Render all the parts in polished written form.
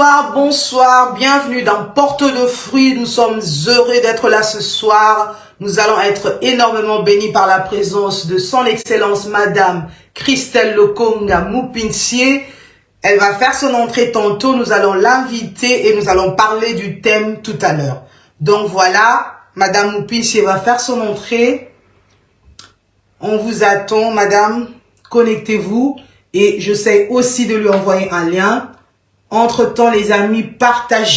Bonsoir, bonsoir, bienvenue dans Porte de Fruits. Nous sommes heureux d'être là ce soir. Nous allons être énormément bénis par la présence de son Excellence Madame Christelle Lokonga Mupinsie. Elle va faire son entrée tantôt, nous allons l'inviter et nous allons parler du thème tout à l'heure. Donc voilà, Madame Mupinsie va faire son entrée. On vous attend, Madame, connectez-vous et j'essaie aussi de lui envoyer un lien. Entre-temps, les amis, partagez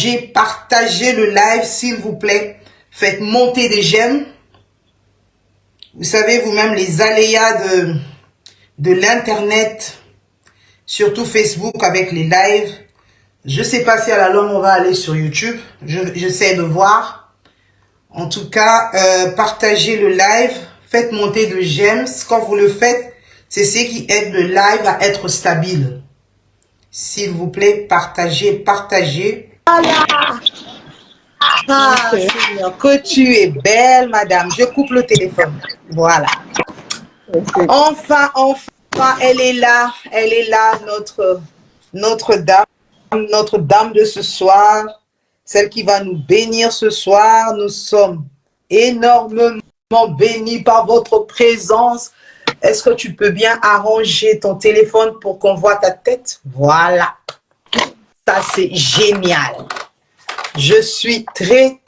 le live, s'il vous plaît. Faites monter des j'aime. Vous savez, vous-même, les aléas de l'Internet, surtout Facebook avec les lives. Je sais pas si à la longue, on va aller sur YouTube. J'essaie de voir. En tout cas, partagez le live. Faites monter de j'aime. Quand vous le faites, c'est ce qui aide le live à être stable. S'il vous plaît, partagez. Voilà. Ah, Seigneur, que tu es belle, madame. Je coupe le téléphone. Voilà. Enfin, elle est là, notre dame de ce soir, celle qui va nous bénir ce soir. Nous sommes énormément bénis par votre présence. Est-ce que tu peux bien arranger ton téléphone pour qu'on voit ta tête? Voilà. Ça, c'est génial. Je suis très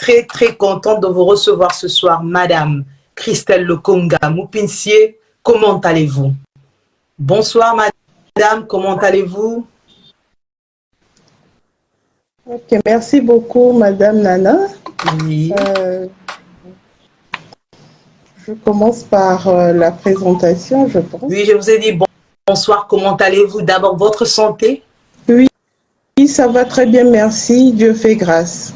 contente de vous recevoir ce soir, Madame Christelle Lokonga Mupinsie. Comment allez-vous? Bonsoir, Madame. Comment allez-vous? Ok, merci beaucoup, Madame Nana. Oui. Je commence par la présentation, je pense. Oui, je vous ai dit bonsoir, comment allez-vous? D'abord, votre santé? Oui, ça va très bien, merci. Dieu fait grâce.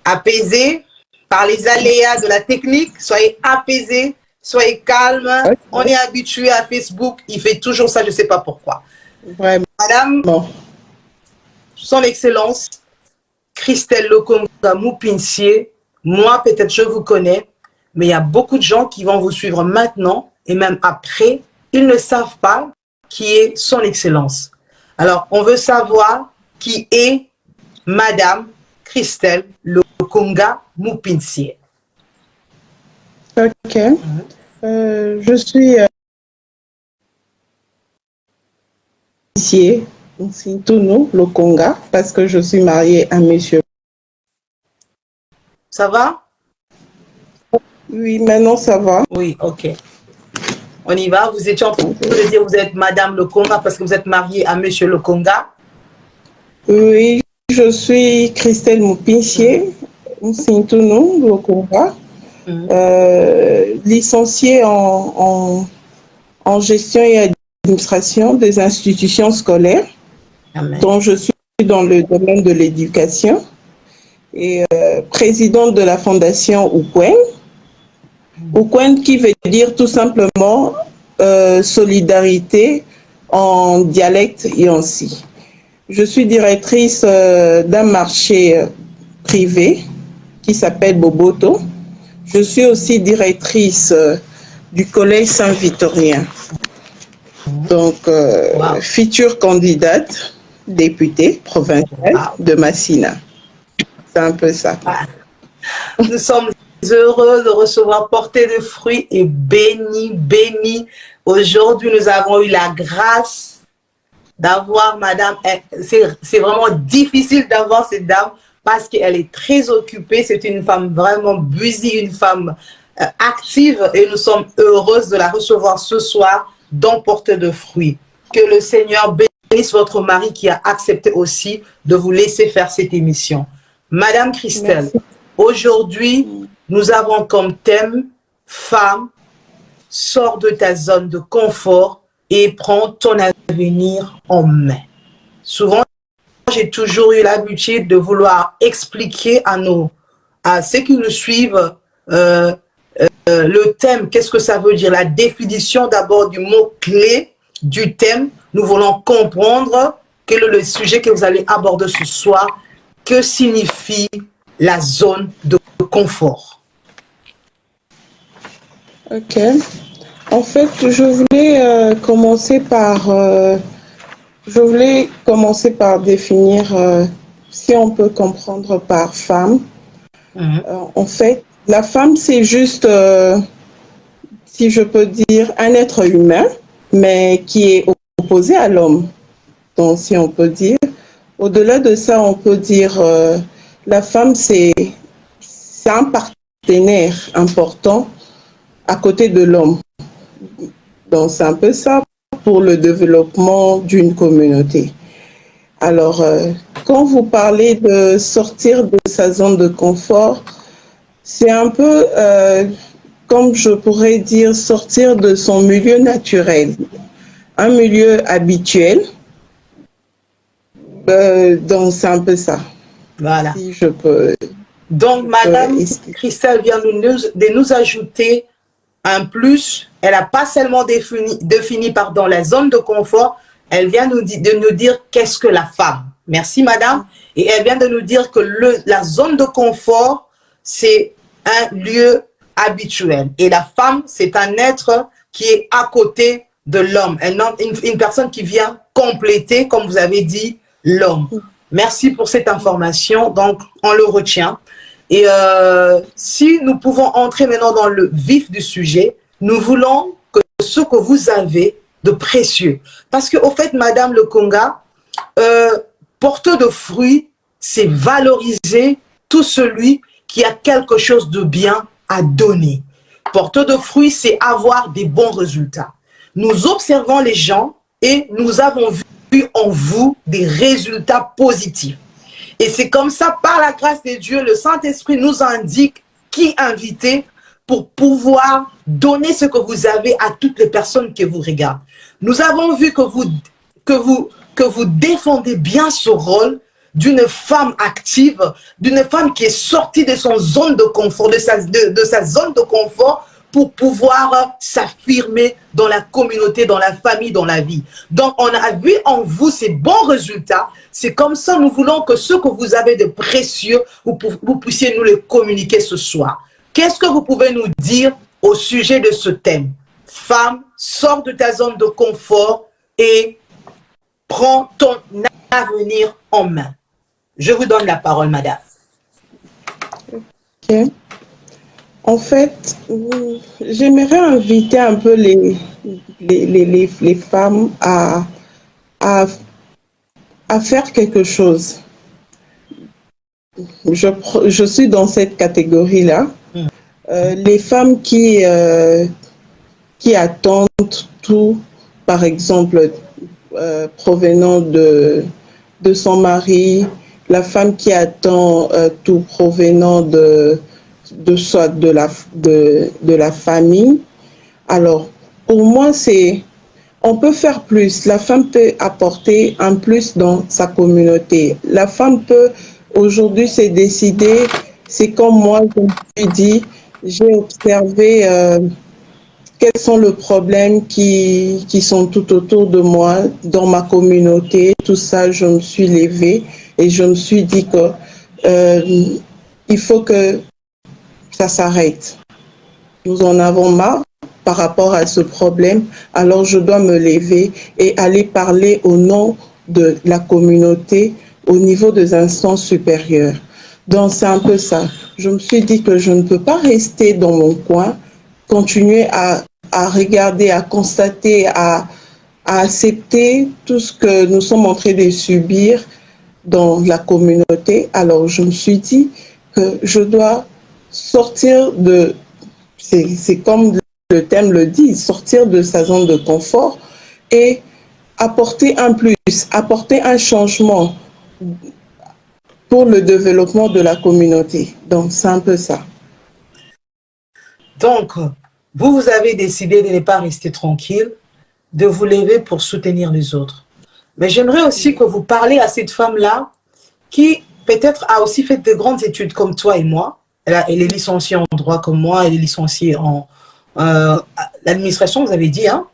Apaisé par les aléas de la technique, soyez apaisé, soyez calme. Okay. On est habitué à Facebook, il fait toujours ça, je ne sais pas pourquoi. Vraiment. Madame, son Excellence, Christelle Lokonga Mupinsie, moi peut-être je vous connais, mais il y a beaucoup de gens qui vont vous suivre maintenant et même après, ils ne savent pas qui est son Excellence. Alors, on veut savoir qui est Madame Christelle Lokonga Mupinsie. Ok. Je suis Tono Lokonga parce que je suis mariée à monsieur. Ça va? Oui, maintenant ça va. Oui, ok. On y va. Vous étiez en train de dire que vous êtes Madame Lokonga parce que vous êtes mariée à monsieur Lokonga. Oui, je suis Christelle Mupinsie, Tono Lokonga. Licenciée en gestion et administration des institutions scolaires. Amen. Dont je suis dans le domaine de l'éducation et présidente de la fondation Ukwen. Ukwen qui veut dire tout simplement solidarité en dialecte et en si. Je suis directrice d'un marché privé qui s'appelle Boboto. Je suis aussi directrice du collège Saint-Victorien. Donc, future candidate députée provinciale de Massina. C'est un peu ça. Nous sommes heureux de recevoir Portée de Fruits et bénis. Aujourd'hui, nous avons eu la grâce d'avoir Madame. C'est vraiment difficile d'avoir cette dame parce qu'elle est très occupée. C'est une femme vraiment busy, une femme active et nous sommes heureuses de la recevoir ce soir dans Porte de Fruits. Que le Seigneur bénisse votre mari qui a accepté aussi de vous laisser faire cette émission. Madame Christelle, aujourd'hui, nous avons comme thème « Femme, sors de ta zone de confort et prends ton avenir en main ». Souvent, j'ai toujours eu l'habitude de vouloir expliquer à ceux qui nous suivent le thème, qu'est-ce que ça veut dire, la définition d'abord du mot-clé du thème. Nous voulons comprendre quel est le sujet que vous allez aborder ce soir, que signifie la zone de confort. Ok. En fait, je voulais commencer par définir si on peut comprendre par femme, en fait, la femme, c'est juste, si je peux dire, un être humain, mais qui est opposé à l'homme. Donc, si on peut dire, au-delà de ça, on peut dire, la femme, c'est un partenaire important à côté de l'homme. Donc, c'est un peu ça pour le développement d'une communauté. Alors, quand vous parlez de sortir de sa zone de confort, c'est un peu, comme je pourrais dire, sortir de son milieu naturel, un milieu habituel. Donc, c'est un peu ça. Voilà. Si je peux. Donc, Madame Christelle vient de nous ajouter un plus. Elle n'a pas seulement défini la zone de confort, elle vient de nous dire qu'est-ce que la femme. Merci, Madame. Et elle vient de nous dire que la zone de confort, c'est un lieu habituel. Et la femme, c'est un être qui est à côté de l'homme. Une personne qui vient compléter, comme vous avez dit, l'homme. Merci pour cette information. Donc, on le retient. Et si nous pouvons entrer maintenant dans le vif du sujet, nous voulons que ce que vous avez de précieux. Parce qu'au fait, Madame Lekonga, porteur de fruits, c'est valoriser tout celui qui a quelque chose de bien à donner. Porteur de fruits, c'est avoir des bons résultats. Nous observons les gens et nous avons vu en vous des résultats positifs. Et c'est comme ça, par la grâce de Dieu, le Saint-Esprit nous indique qui inviter pour pouvoir donner ce que vous avez à toutes les personnes qui vous regardent. Nous avons vu que vous défendez bien ce rôle d'une femme active, d'une femme qui est sortie de son zone de confort, de sa zone de confort, pour pouvoir s'affirmer dans la communauté, dans la famille, dans la vie. Donc, on a vu en vous ces bons résultats. C'est comme ça, nous voulons que ce que vous avez de précieux, vous puissiez nous le communiquer ce soir. Qu'est-ce que vous pouvez nous dire au sujet de ce thème? Femme, sors de ta zone de confort et prends ton avenir en main. Je vous donne la parole, madame. Ok. En fait, j'aimerais inviter un peu les femmes à faire quelque chose. Je suis dans cette catégorie-là. Les femmes qui attendent tout, par exemple, provenant de son mari, la femme qui attend tout provenant soit de la famille. Alors, pour moi, on peut faire plus. La femme peut apporter un plus dans sa communauté. La femme peut aujourd'hui se décider. C'est comme moi, je me suis dit, j'ai observé quels sont les problèmes qui sont tout autour de moi, dans ma communauté. Tout ça, je me suis levée et je me suis dit que il faut que ça s'arrête. Nous en avons marre par rapport à ce problème, alors je dois me lever et aller parler au nom de la communauté au niveau des instances supérieures. Donc c'est un peu ça. Je me suis dit que je ne peux pas rester dans mon coin, continuer à regarder, à constater, à accepter tout ce que nous sommes en train de subir dans la communauté. Alors je me suis dit que je dois sortir de, c'est comme le thème le dit, sortir de sa zone de confort et apporter un plus, apporter un changement pour le développement de la communauté. Donc, c'est un peu ça. Donc, vous avez décidé de ne pas rester tranquille, de vous lever pour soutenir les autres. Mais j'aimerais aussi que vous parliez à cette femme-là qui peut-être a aussi fait de grandes études comme toi et moi. Elle est licenciée en droit comme moi, elle est licenciée en l'administration, vous avez dit, hein?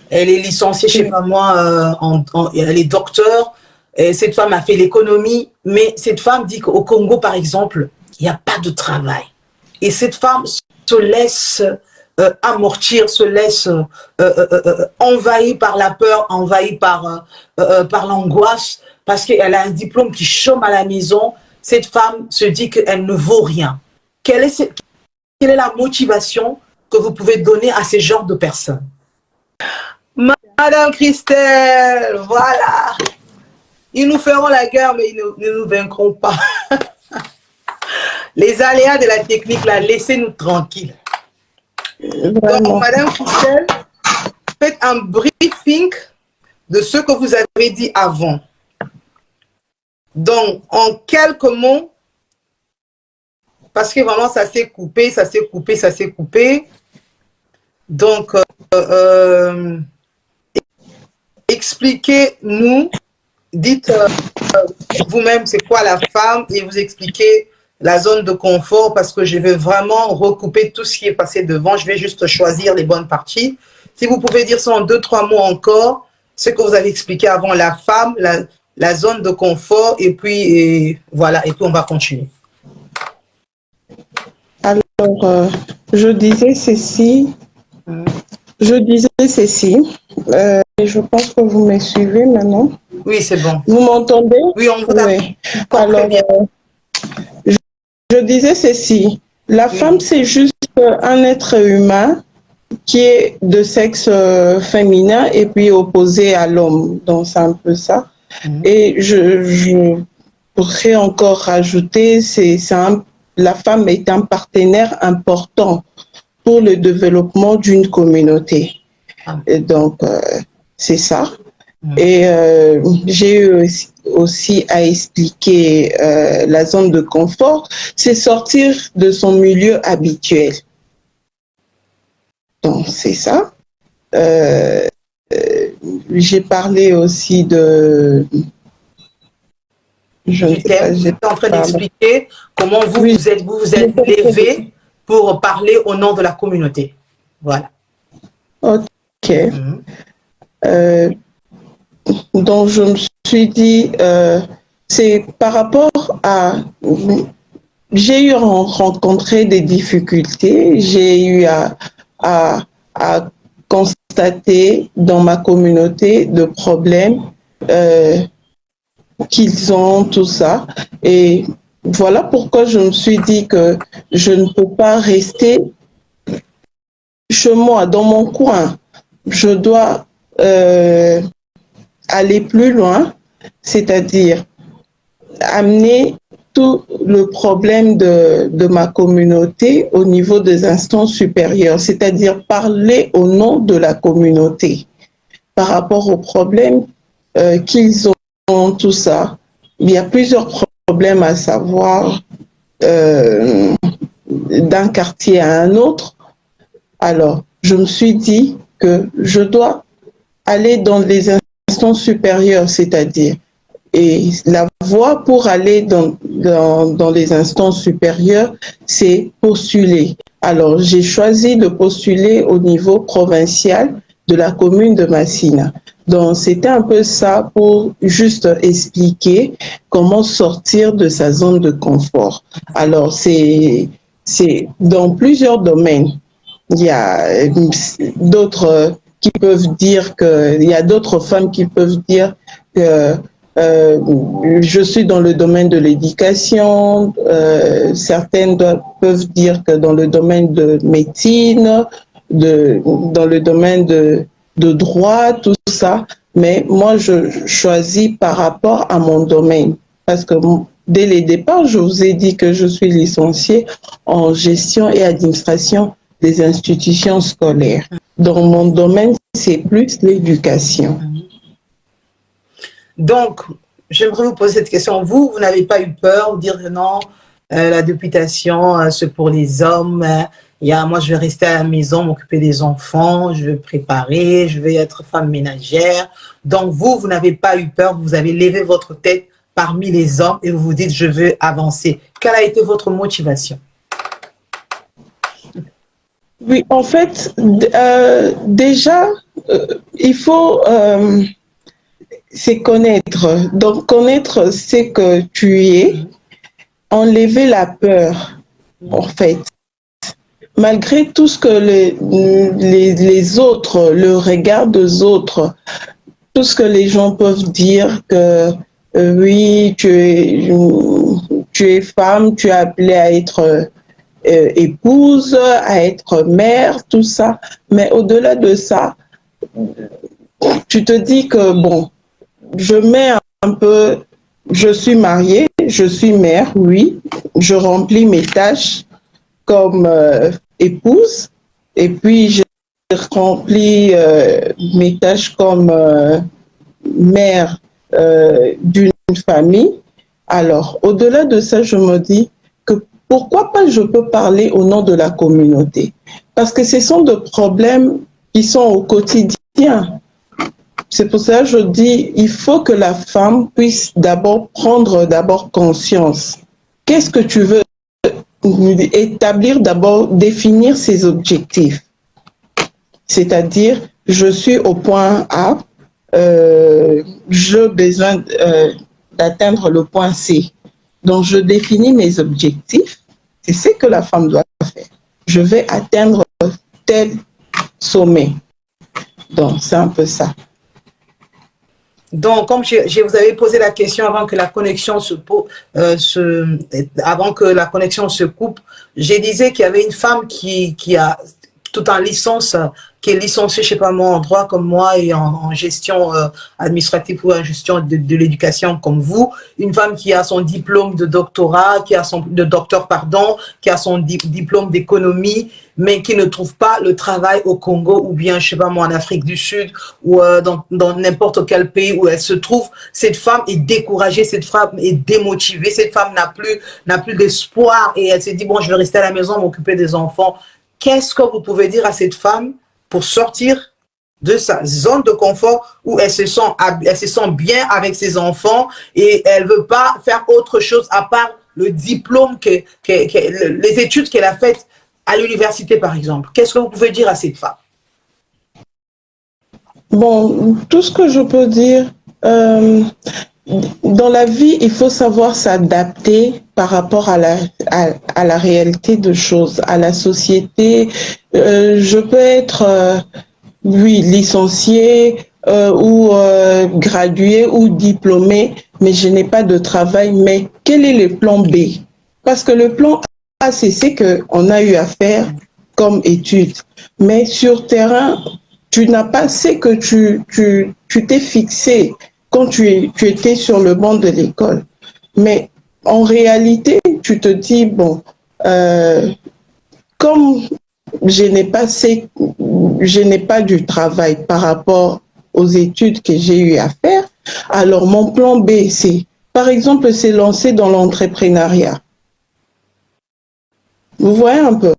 Elle est licenciée, je ne sais pas moi, elle est docteur. Et cette femme a fait l'économie, mais cette femme dit qu'au Congo, par exemple, il n'y a pas de travail. Et cette femme se laisse amortir, se laisse envahir par la peur, envahir par l'angoisse, parce qu'elle a un diplôme qui chôme à la maison, cette femme se dit qu'elle ne vaut rien. Quelle est la motivation que vous pouvez donner à ce genre de personnes? Madame Christelle, voilà. Ils nous feront la guerre, mais ils ne nous vaincront pas. Les aléas de la technique, là, laissez-nous tranquilles. Vraiment. Donc, Madame Christelle, faites un briefing de ce que vous avez dit avant. Donc, en quelques mots, parce que vraiment, ça s'est coupé, ça s'est coupé, ça s'est coupé. Donc, expliquez-nous, dites vous-même c'est quoi la femme et vous expliquez la zone de confort parce que je vais vraiment recouper tout ce qui est passé devant. Je vais juste choisir les bonnes parties. Si vous pouvez dire ça en 2-3 mots encore, ce que vous avez expliqué avant, la femme, la zone de confort et puis voilà, et puis on va continuer. Alors, je disais ceci. Je pense que vous me suivez maintenant. Oui, c'est bon. Vous m'entendez? Oui, on vous a Oui. compris Alors, bien. je disais ceci. La femme, c'est juste un être humain qui est de sexe féminin et puis opposé à l'homme. Donc, c'est un peu ça. Et je pourrais encore rajouter, la femme est un partenaire important pour le développement d'une communauté. Et donc, c'est ça. Et j'ai eu aussi à expliquer la zone de confort, c'est sortir de son milieu habituel. Donc, c'est ça. J'ai parlé aussi de... Vous êtes en train d'expliquer comment vous vous êtes levé pour parler au nom de la communauté. Voilà. Ok. Donc, je me suis dit, c'est par rapport à... J'ai eu à rencontrer des difficultés, j'ai eu à constater dans ma communauté de problèmes qu'ils ont, tout ça. Et voilà pourquoi je me suis dit que je ne peux pas rester chez moi, dans mon coin. Je dois aller plus loin, c'est-à-dire amener tout le problème de ma communauté au niveau des instances supérieures, c'est-à-dire parler au nom de la communauté par rapport aux problèmes qu'ils ont, tout ça. Il y a plusieurs problèmes à savoir d'un quartier à un autre. Alors, je me suis dit que je dois aller dans les instances supérieures, c'est-à-dire, et la voie pour aller dans les instances supérieures, c'est postuler. Alors, j'ai choisi de postuler au niveau provincial de la commune de Massina. Donc, c'était un peu ça pour juste expliquer comment sortir de sa zone de confort. Alors, c'est dans plusieurs domaines. Il y a d'autres qui peuvent dire que, il y a d'autres femmes qui peuvent dire que je suis dans le domaine de l'éducation, certaines peuvent dire que dans le domaine de médecine, dans le domaine de droit, tout ça, mais moi je choisis par rapport à mon domaine, parce que dès le départ, je vous ai dit que je suis licenciée en gestion et administration des institutions scolaires. Dans mon domaine, c'est plus l'éducation. Donc, j'aimerais vous poser cette question. Vous n'avez pas eu peur de dire non, la députation, c'est pour les hommes. Moi, je vais rester à la maison, m'occuper des enfants, je vais préparer, je vais être femme ménagère. Donc, vous n'avez pas eu peur, vous avez levé votre tête parmi les hommes et vous vous dites, je veux avancer. Quelle a été votre motivation? Oui, en fait, déjà, il faut c'est connaître. Donc, connaître ce que tu es, enlever la peur, en fait. Malgré tout ce que les autres, le regard des autres, tout ce que les gens peuvent dire, que oui, tu es femme, tu es appelée à être épouse, à être mère, tout ça. Mais au-delà de ça, tu te dis que, bon, je mets un peu, je suis mariée, je suis mère, oui, je remplis mes tâches comme épouse, et puis je remplis mes tâches comme mère d'une famille. Alors, au-delà de ça, je me dis que pourquoi pas je peux parler au nom de la communauté? Parce que ce sont des problèmes qui sont au quotidien. C'est pour ça que je dis, il faut que la femme puisse d'abord prendre conscience. Qu'est-ce que tu veux établir d'abord, définir ses objectifs. C'est-à-dire, je suis au point A, j'ai besoin d'atteindre le point C. Donc, je définis mes objectifs. C'est ce que la femme doit faire. Je vais atteindre tel sommet. Donc, c'est un peu ça. Donc, comme je vous avais posé la question avant que la connexion avant que la connexion se coupe, je disais qu'il y avait une femme qui a tout en licence, qui est licenciée, je sais pas moi, en droit comme moi et en gestion administrative ou en gestion de l'éducation comme vous, une femme qui a son diplôme de doctorat, qui a de docteur, pardon, qui a son diplôme d'économie, mais qui ne trouve pas le travail au Congo ou bien, je sais pas moi, en Afrique du Sud ou dans n'importe quel pays où elle se trouve. Cette femme est découragée, cette femme est démotivée, cette femme n'a plus d'espoir et elle s'est dit, bon, je vais rester à la maison, m'occuper des enfants. Qu'est-ce que vous pouvez dire à cette femme pour sortir de sa zone de confort où elle se sent bien avec ses enfants et elle ne veut pas faire autre chose à part le diplôme, les études qu'elle a faites à l'université, par exemple? Qu'est-ce que vous pouvez dire à cette femme? Bon, tout ce que je peux dire, dans la vie, il faut savoir s'adapter par rapport à la réalité de choses, à la société. Je peux être, oui, licenciée ou graduée ou diplômée, mais je n'ai pas de travail. Mais quel est le plan B? Parce que le plan A, c'est ce qu'on a eu à faire comme étude. Mais sur terrain, tu n'as pas ce que tu t'es fixé quand tu étais sur le banc de l'école. Mais en réalité, tu te dis, bon, comme je n'ai pas du travail par rapport aux études que j'ai eu à faire, alors mon plan B, c'est, par exemple, c'est lancer dans l'entrepreneuriat. Vous voyez un peu?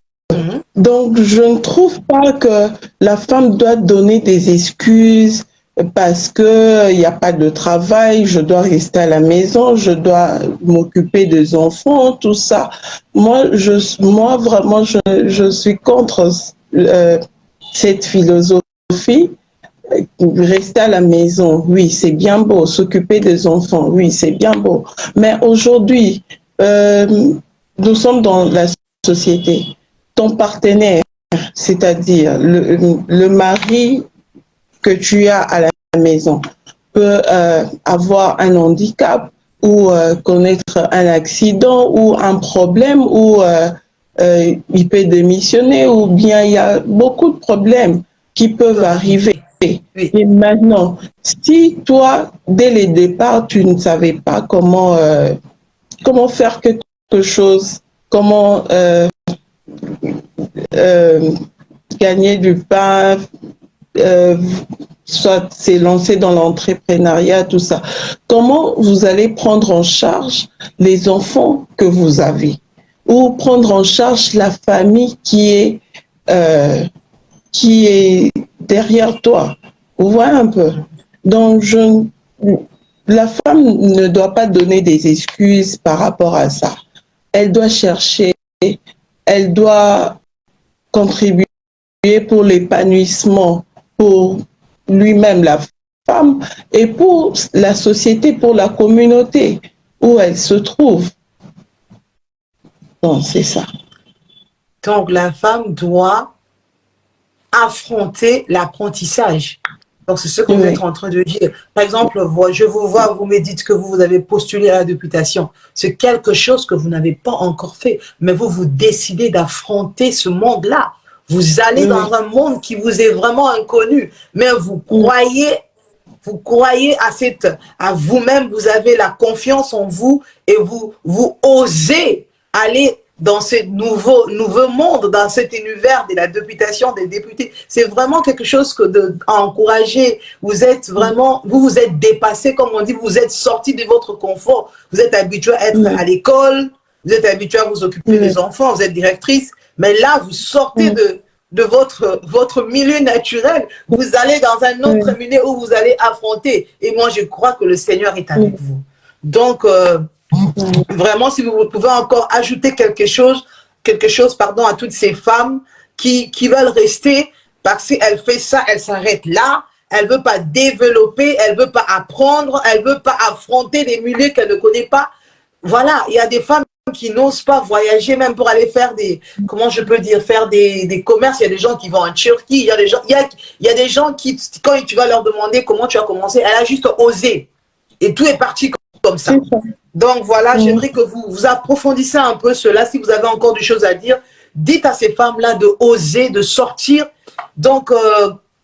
Donc, je ne trouve pas que la femme doit donner des excuses parce qu'il n'y a pas de travail, je dois rester à la maison, je dois m'occuper des enfants, tout ça. Moi, vraiment, je suis contre cette philosophie. Rester à la maison, oui, c'est bien beau. S'occuper des enfants, oui, c'est bien beau. Mais aujourd'hui, nous sommes dans la société. Ton partenaire, c'est-à-dire le mari que tu as à la maison, peut avoir un handicap ou connaître un accident ou un problème ou il peut démissionner ou bien il y a beaucoup de problèmes qui peuvent arriver. Oui. Et maintenant, si toi, dès le départ, tu ne savais pas comment faire quelque chose, comment gagner du pain, soit s'élancer dans l'entrepreneuriat, tout ça. Comment vous allez prendre en charge les enfants que vous avez ou prendre en charge la famille qui est derrière toi? Vous voyez un peu? Donc, la femme ne doit pas donner des excuses par rapport à ça. Elle doit chercher, elle doit contribuer pour l'épanouissement, pour lui-même, la femme, et pour la société, pour la communauté où elle se trouve. Donc, c'est ça. Donc, la femme doit affronter l'apprentissage. Donc, c'est ce que vous êtes Oui. en train de dire. Par exemple, je vous vois, vous me dites que vous avez postulé à la députation. C'est quelque chose que vous n'avez pas encore fait, mais vous décidez d'affronter ce monde-là. Vous allez Oui. dans un monde qui vous est vraiment inconnu, mais vous croyez à vous-même, vous avez la confiance en vous et vous osez aller dans ce nouveau monde, dans cet univers de la députation des députés. C'est vraiment quelque chose à encourager. Vous êtes vraiment, vous êtes dépassé, comme on dit, vous êtes sorti de votre confort. Vous êtes habitué à être à Oui. l'école, vous êtes habitué à vous occuper Oui. des enfants, vous êtes directrice, mais là, vous sortez Oui. de votre milieu naturel, vous allez dans un autre Oui. milieu où vous allez affronter. Et moi, je crois que le Seigneur est avec Oui. vous. Donc, vraiment, si vous pouvez encore ajouter quelque chose, pardon, à toutes ces femmes qui veulent rester parce qu'elle fait ça, elle s'arrête là, elle veut pas développer, elle veut pas apprendre, elle veut pas affronter des milieux qu'elle ne connaît pas. Voilà, il y a des femmes qui n'osent pas voyager même pour aller faire comment je peux dire, faire des commerces. Il y a des gens qui vont en Turquie, il y a des gens, il y a des gens qui, quand tu vas leur demander comment tu as commencé, elle a juste osé. Et tout est parti comme ça. C'est ça. Donc voilà, Mm. j'aimerais que vous approfondissez un peu cela. Si vous avez encore des choses à dire, dites à ces femmes-là de oser, de sortir. Donc,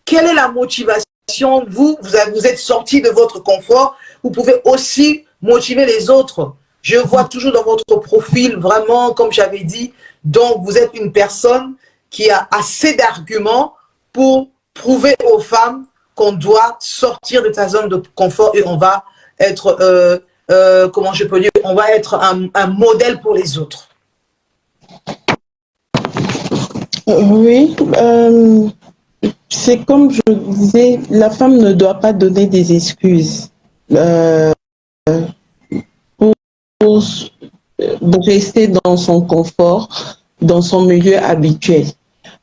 quelle est la motivation? Vous êtes sorti de votre confort. Vous pouvez aussi motiver les autres. Je vois toujours dans votre profil, vraiment, comme j'avais dit, donc vous êtes une personne qui a assez d'arguments pour prouver aux femmes qu'on doit sortir de sa zone de confort et on va être, comment je peux dire, on va être un modèle pour les autres. Oui, c'est comme je disais, la femme ne doit pas donner des excuses pour rester dans son confort, dans son milieu habituel.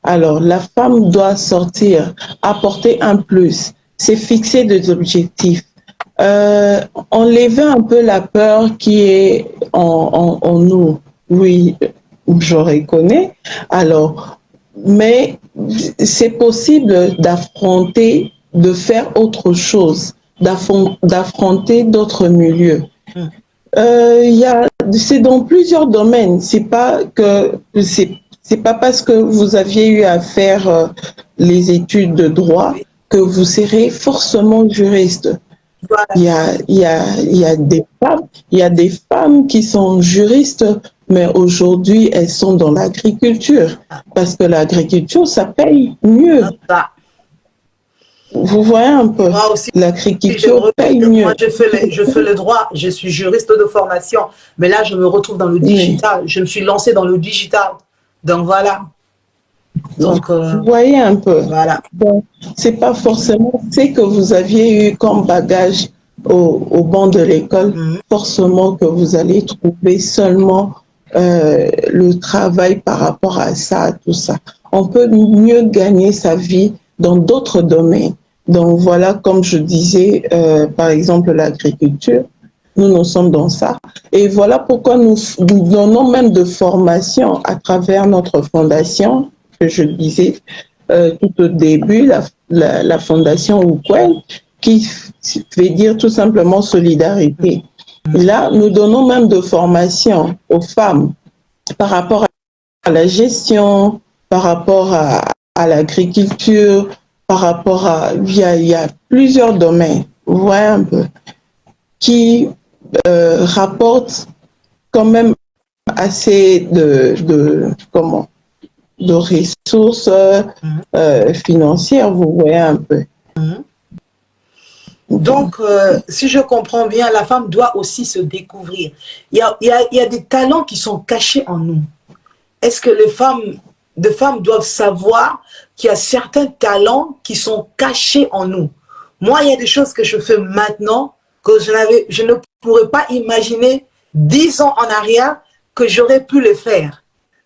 Alors, la femme doit sortir, apporter un plus, c'est fixer des objectifs, enlever un peu la peur qui est en nous. Oui, je reconnais. Alors, mais c'est possible d'affronter, de faire autre chose, d'affronter d'autres milieux. C'est dans plusieurs domaines. C'est pas parce que vous aviez eu à faire les études de droit que vous serez forcément juriste. Voilà. Il y a des femmes qui sont juristes, mais aujourd'hui elles sont dans l'agriculture parce que l'agriculture ça paye mieux. Vous voyez un peu, Moi aussi, l'agriculture paye mieux. moi, je fais le droit, je suis juriste de formation, mais là, je me retrouve dans le digital. Je me suis lancée dans le digital. Donc, voilà. Donc, vous voyez un peu. Voilà. Donc, c'est pas forcément ce que vous aviez eu comme bagage au banc de l'école, forcément que vous allez trouver seulement le travail par rapport à ça, tout ça. On peut mieux gagner sa vie dans d'autres domaines. Donc voilà, comme je disais, par exemple l'agriculture, nous sommes dans ça. Et voilà pourquoi nous donnons même de formation à travers notre fondation, que je disais tout au début, la fondation Ukwen, qui veut dire tout simplement solidarité. Là, nous donnons même de formation aux femmes par rapport à la gestion, par rapport à l'agriculture, par rapport à... Il y a plusieurs domaines, vous voyez un peu, qui rapportent quand même assez de ressources financières, vous voyez un peu. Donc, si je comprends bien, la femme doit aussi se découvrir. Il y a des talents qui sont cachés en nous. Est-ce que les femmes doivent savoir qu'il y a certains talents qui sont cachés en nous? Moi, il y a des choses que je fais maintenant que je ne pourrais pas imaginer 10 ans en arrière que j'aurais pu le faire.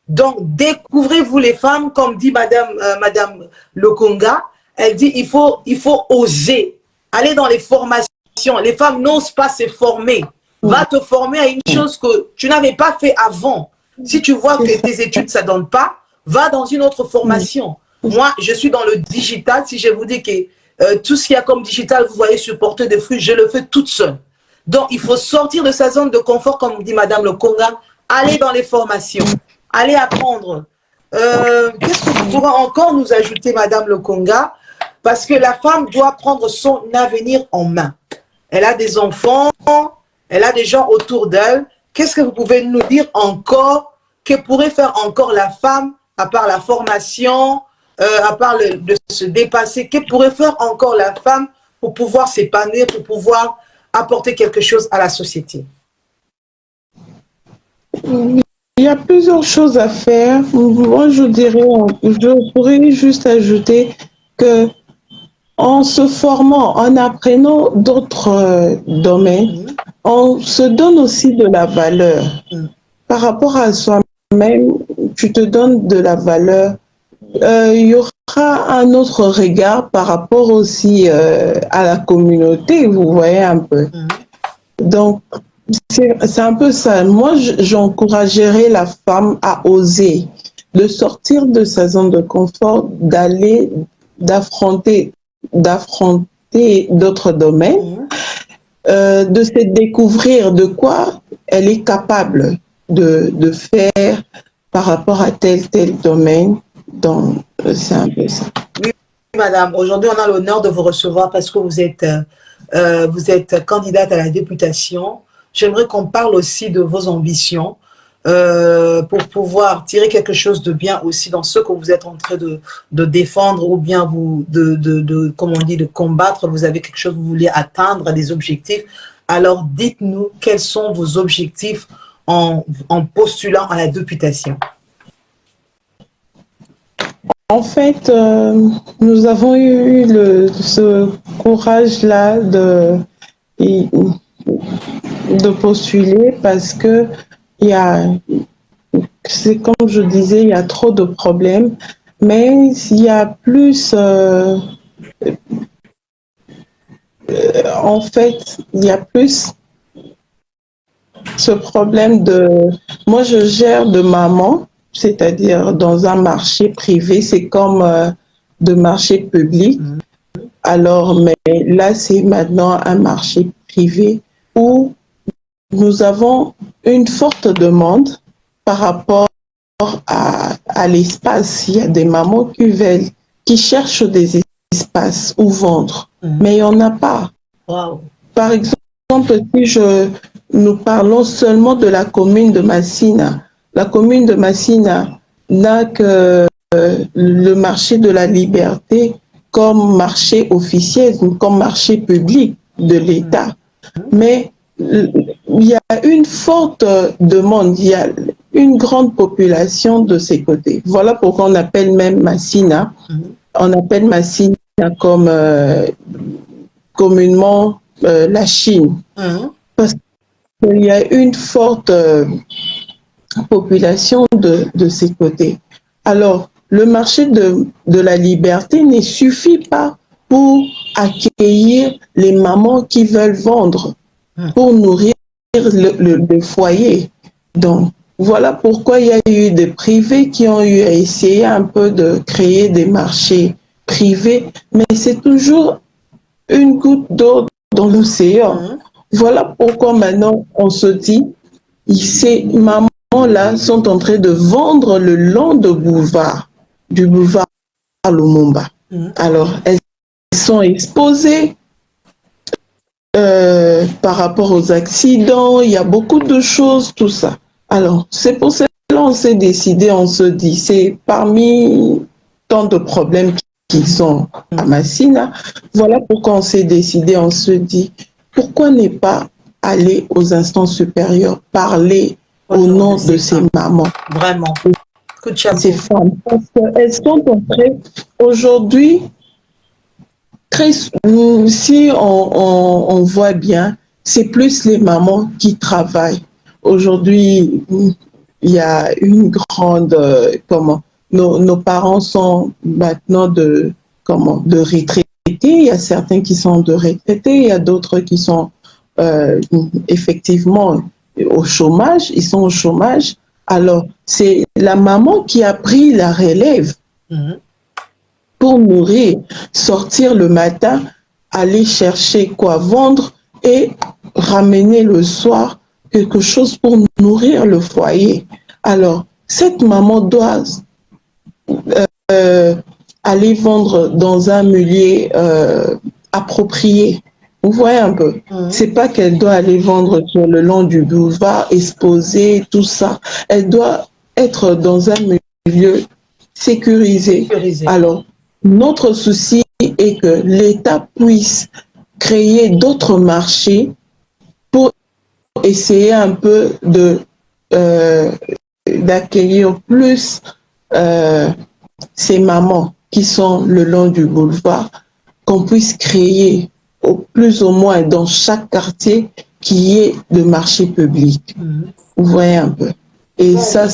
Donc, découvrez-vous les femmes, comme dit Madame Lokonga, elle dit il faut oser, aller dans les formations. Les femmes n'osent pas se former. Va te former à une chose que tu n'avais pas fait avant. Si tu vois que tes études, ça ne donne pas, va dans une autre formation. Moi, je suis dans le digital. Si je vous dis que tout ce qu'il y a comme digital, vous voyez, sur porteur de fruits, je le fais toute seule. Donc, il faut sortir de sa zone de confort, comme dit Madame Lokonga, aller dans les formations, aller apprendre. Qu'est-ce que vous pourrez encore nous ajouter, Madame Lokonga? Parce que la femme doit prendre son avenir en main. Elle a des enfants, elle a des gens autour d'elle. Qu'est-ce que vous pouvez nous dire encore? Que pourrait faire encore la femme, à part la formation, à part de se dépasser? Que pourrait faire encore la femme pour pouvoir s'épanouir, pour pouvoir apporter quelque chose à la société? Il y a plusieurs choses à faire. Moi, je pourrais juste ajouter que en se formant, en apprenant d'autres domaines, on se donne aussi de la valeur. Par rapport à soi-même, tu te donnes de la valeur. Il y aura un autre regard par rapport aussi à la communauté, vous voyez un peu. Donc, c'est un peu ça. Moi, j'encouragerais la femme à oser, de sortir de sa zone de confort, d'affronter d'autres domaines, de se découvrir de quoi elle est capable de faire par rapport à tel domaine. Donc, c'est un peu ça. Oui, madame. Aujourd'hui, on a l'honneur de vous recevoir parce que vous êtes candidate à la députation. J'aimerais qu'on parle aussi de vos ambitions pour pouvoir tirer quelque chose de bien aussi dans ce que vous êtes en train de défendre ou bien comme on dit, de combattre. Vous avez quelque chose que vous voulez atteindre, des objectifs. Alors, dites-nous quels sont vos objectifs en postulant à la députation. En fait, nous avons eu ce courage-là de postuler parce que c'est comme je disais, il y a trop de problèmes, mais il y a plus, en fait, il y a plus ce problème moi je gère de maman, c'est-à-dire dans un marché privé, c'est comme de marché public. Alors, mais là, c'est maintenant un marché privé où nous avons une forte demande par rapport à l'espace. Il y a des mamans qui cherchent des espaces où vendre, mais il n'y en a pas. Wow. Par exemple, si nous parlons seulement de la commune de Massina, la commune de Massina n'a que le marché de la liberté comme marché officiel, comme marché public de l'État. Mais il y a une forte demande, il y a une grande population de ces côtés. Voilà pourquoi on appelle même Massina. On appelle Massina comme communément la Chine. Parce qu'il y a une forte population de ces côtés. Alors, le marché de la liberté ne suffit pas pour accueillir les mamans qui veulent vendre, pour nourrir le foyer. Donc, voilà pourquoi il y a eu des privés qui ont eu à essayer un peu de créer des marchés privés, mais c'est toujours une goutte d'eau dans l'océan. Voilà pourquoi maintenant on se dit, ces mamans-là sont en train de vendre le long du boulevard Lumumba. Alors, elles sont exposées par rapport aux accidents, il y a beaucoup de choses, tout ça. Alors, c'est pour cela qu'on s'est décidé, on se dit, c'est parmi tant de problèmes qui sont à Massina, voilà pourquoi on s'est décidé, on se dit, pourquoi ne pas aller aux instances supérieures, parler au nom de ces mamans. Vraiment. Ces femmes, parce qu'elles sont en train, aujourd'hui, si on voit bien, c'est plus les mamans qui travaillent. Aujourd'hui, il y a une grande, nos parents sont maintenant de retraités. Il y a certains qui sont de retraités, il y a d'autres qui sont effectivement au chômage, ils sont au chômage. Alors, c'est la maman qui a pris la relève. pour nourrir, sortir le matin, aller chercher quoi vendre et ramener le soir quelque chose pour nourrir le foyer. Alors, cette maman doit aller vendre dans un milieu approprié. Vous voyez un peu. C'est pas qu'elle doit aller vendre sur le long du boulevard, exposer, tout ça. Elle doit être dans un milieu sécurisé. Alors, notre souci est que l'État puisse créer d'autres marchés pour essayer un peu d'accueillir plus ces mamans qui sont le long du boulevard, qu'on puisse créer au plus ou moins dans chaque quartier qu'il y ait de marché public. Vous voyez un peu. Et ça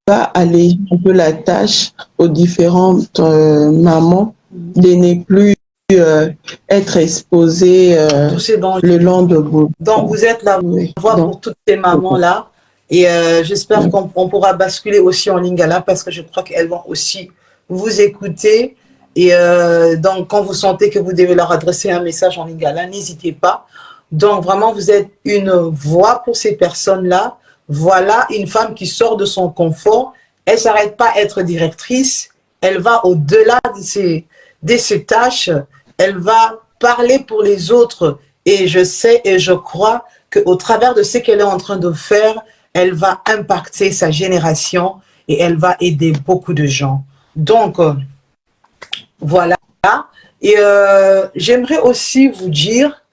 va alléger un peu la tâche aux différentes mamans de ne plus être exposées le long de boulevard. Donc vous êtes la voix pour toutes ces mamans-là. Et j'espère qu'on pourra basculer aussi en lingala parce que je crois qu'elles vont aussi vous écouter. Et donc, quand vous sentez que vous devez leur adresser un message en lingala, n'hésitez pas. Donc, vraiment, vous êtes une voix pour ces personnes-là. Voilà une femme qui sort de son confort. Elle ne s'arrête pas à être directrice. Elle va au-delà de ses tâches. Elle va parler pour les autres. Et je sais et je crois qu'au travers de ce qu'elle est en train de faire, elle va impacter sa génération et elle va aider beaucoup de gens. Donc, voilà. Et j'aimerais aussi vous dire,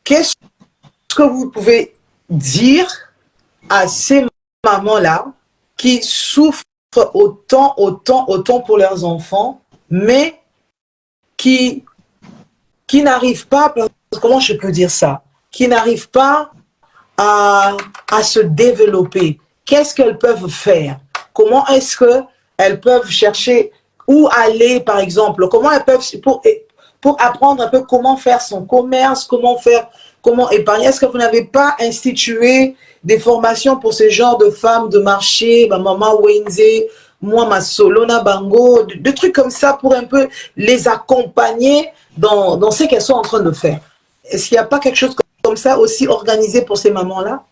qu'est-ce que vous pouvez dire à ces mamans-là qui souffrent autant pour leurs enfants, mais qui n'arrivent pas, comment je peux dire ça, qui n'arrivent pas à se développer. Qu'est-ce qu'elles peuvent faire? Comment est-ce qu'elles peuvent chercher où aller, par exemple? Comment elles peuvent, pour apprendre un peu comment faire son commerce, comment épargner? Est-ce que vous n'avez pas institué des formations pour ce genre de femmes de marché, ma maman Wenze, moi ma Solona Bango, des trucs comme ça pour un peu les accompagner dans ce qu'elles sont en train de faire? Est-ce qu'il n'y a pas quelque chose comme ça aussi organisé pour ces mamans-là?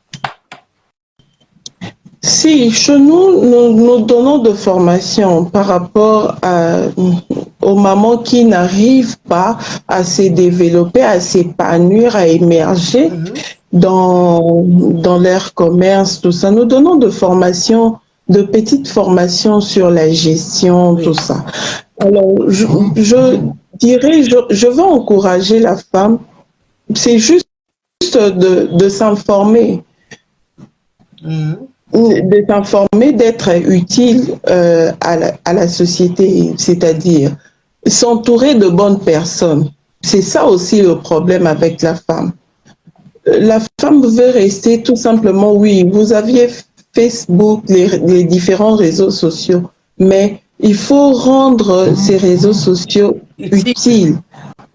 Si, chez nous, nous donnons de formations par rapport aux mamans qui n'arrivent pas à se développer, à s'épanouir, à émerger dans leur commerce, tout ça. Nous donnons de formations, de petites formations sur la gestion, tout ça. Alors, je dirais, je veux encourager la femme, c'est juste de s'informer. De s'informer, d'être utile à la société, c'est-à-dire s'entourer de bonnes personnes. C'est ça aussi le problème avec la femme. La femme veut rester tout simplement, oui, vous aviez Facebook, les différents réseaux sociaux, mais il faut rendre ces réseaux sociaux utiles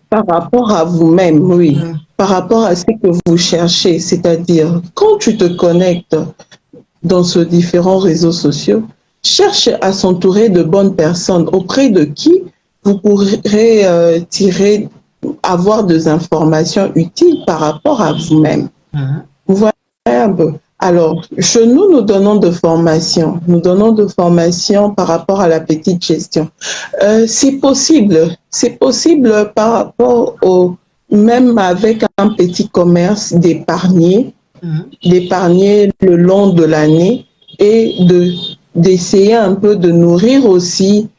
par rapport à vous-même, oui, par rapport à ce que vous cherchez, c'est-à-dire quand tu te connectes dans ces différents réseaux sociaux, cherche à s'entourer de bonnes personnes auprès de qui vous pourrez avoir des informations utiles par rapport à vous-même. Vous voyez un peu. Alors, chez nous, nous donnons de formations. Nous donnons de formations par rapport à la petite gestion. C'est possible par rapport même avec un petit commerce d'épargner le long de l'année et d'essayer un peu de nourrir aussi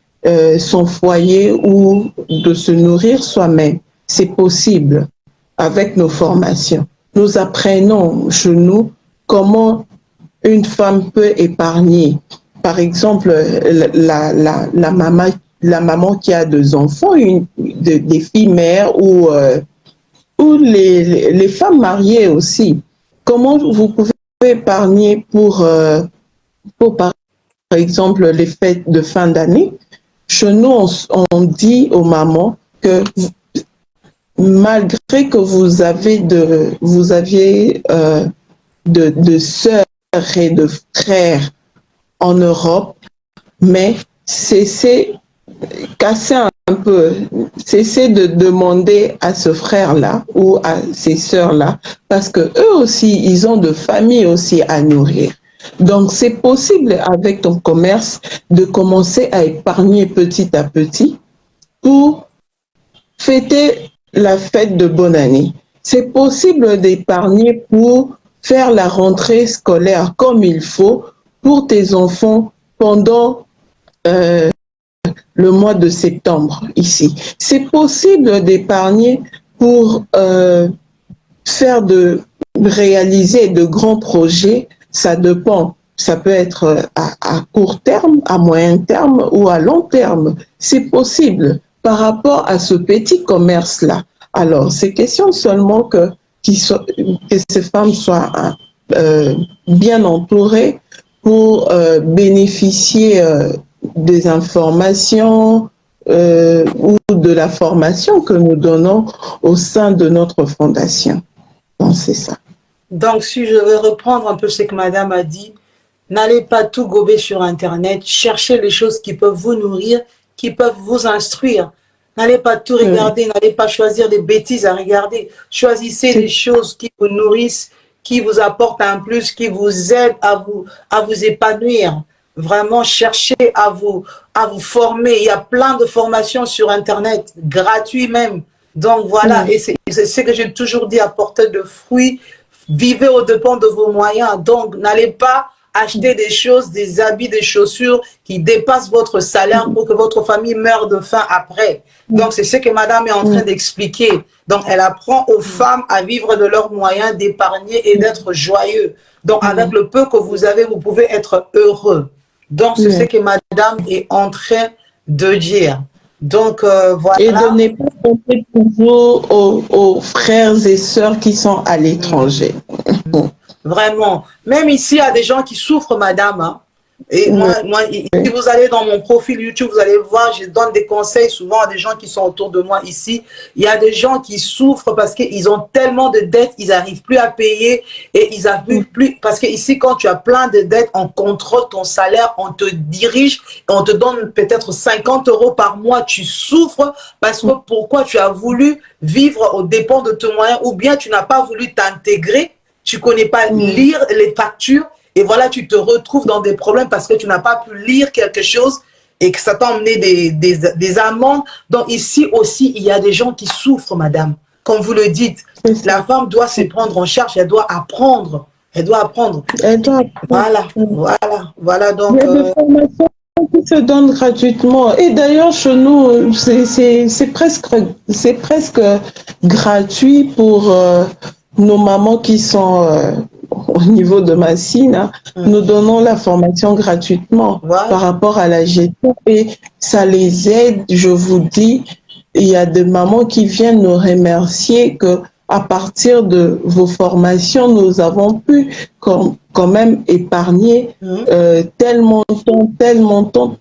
son foyer ou de se nourrir soi-même. C'est possible avec nos formations. Nous apprenons chez nous comment une femme peut épargner. Par exemple, la maman qui a 2 enfants, des filles mères ou les femmes mariées aussi. Comment vous pouvez épargner pour par exemple, les fêtes de fin d'année? Chez nous, on dit aux mamans que malgré que vous aviez de sœurs et de frères en Europe, mais cessez casser un peu, cesser de demander à ce frère-là ou à ces sœurs-là, parce que eux aussi, ils ont de familles aussi à nourrir. Donc, c'est possible avec ton commerce de commencer à épargner petit à petit pour fêter la fête de bonne année. C'est possible d'épargner pour faire la rentrée scolaire comme il faut pour tes enfants pendant le mois de septembre ici. C'est possible d'épargner pour réaliser de grands projets. Ça dépend. Ça peut être à court terme, à moyen terme ou à long terme. C'est possible par rapport à ce petit commerce-là. Alors, c'est question seulement que ces femmes soient bien entourées pour bénéficier des informations ou de la formation que nous donnons au sein de notre fondation. Donc, c'est ça. Donc, si je vais reprendre un peu ce que madame a dit, n'allez pas tout gober sur Internet, cherchez les choses qui peuvent vous nourrir, qui peuvent vous instruire. N'allez pas tout regarder, n'allez pas choisir des bêtises à regarder. Choisissez des choses qui vous nourrissent, qui vous apportent un plus, qui vous aident à vous épanouir. Vraiment, cherchez à vous former. Il y a plein de formations sur Internet, gratuits même. Donc voilà, et c'est ce que j'ai toujours dit, apporter de fruits, vivez au dépend de vos moyens. Donc, n'allez pas acheter des choses, des habits, des chaussures qui dépassent votre salaire pour que votre famille meure de faim après. Donc, c'est ce que madame est en train d'expliquer. Donc, elle apprend aux femmes à vivre de leurs moyens, d'épargner et d'être joyeux. Donc, avec le peu que vous avez, vous pouvez être heureux. Donc, c'est ce que madame est en train de dire. Donc, voilà. Et de ne pas penser toujours aux frères et sœurs qui sont à l'étranger. Vraiment. Même ici, il y a des gens qui souffrent, madame. Hein. Et moi, si vous allez dans mon profil YouTube, vous allez voir, je donne des conseils souvent à des gens qui sont autour de moi ici. Il y a des gens qui souffrent parce qu'ils ont tellement de dettes, ils n'arrivent plus à payer et ils n'arrivent plus. Parce que ici, quand tu as plein de dettes, on contrôle ton salaire, on te dirige, on te donne peut-être 50 € par mois. Tu souffres parce que pourquoi tu as voulu vivre aux dépens de tes moyens ou bien tu n'as pas voulu t'intégrer, tu ne connais pas lire les factures. Et voilà, tu te retrouves dans des problèmes parce que tu n'as pas pu lire quelque chose et que ça t'a emmené des amendes. Donc ici aussi, il y a des gens qui souffrent, madame. Comme vous le dites, la femme doit se prendre en charge, elle doit apprendre. Elle doit apprendre. Voilà. Donc, il y a des formations qui se donnent gratuitement. Et d'ailleurs, chez nous, c'est presque gratuit pour nos mamans qui sont... au niveau de Massina, nous donnons la formation gratuitement par rapport à la gestion et ça les aide, je vous dis, il y a des mamans qui viennent nous remercier que à partir de vos formations, nous avons pu quand même épargner tel montant,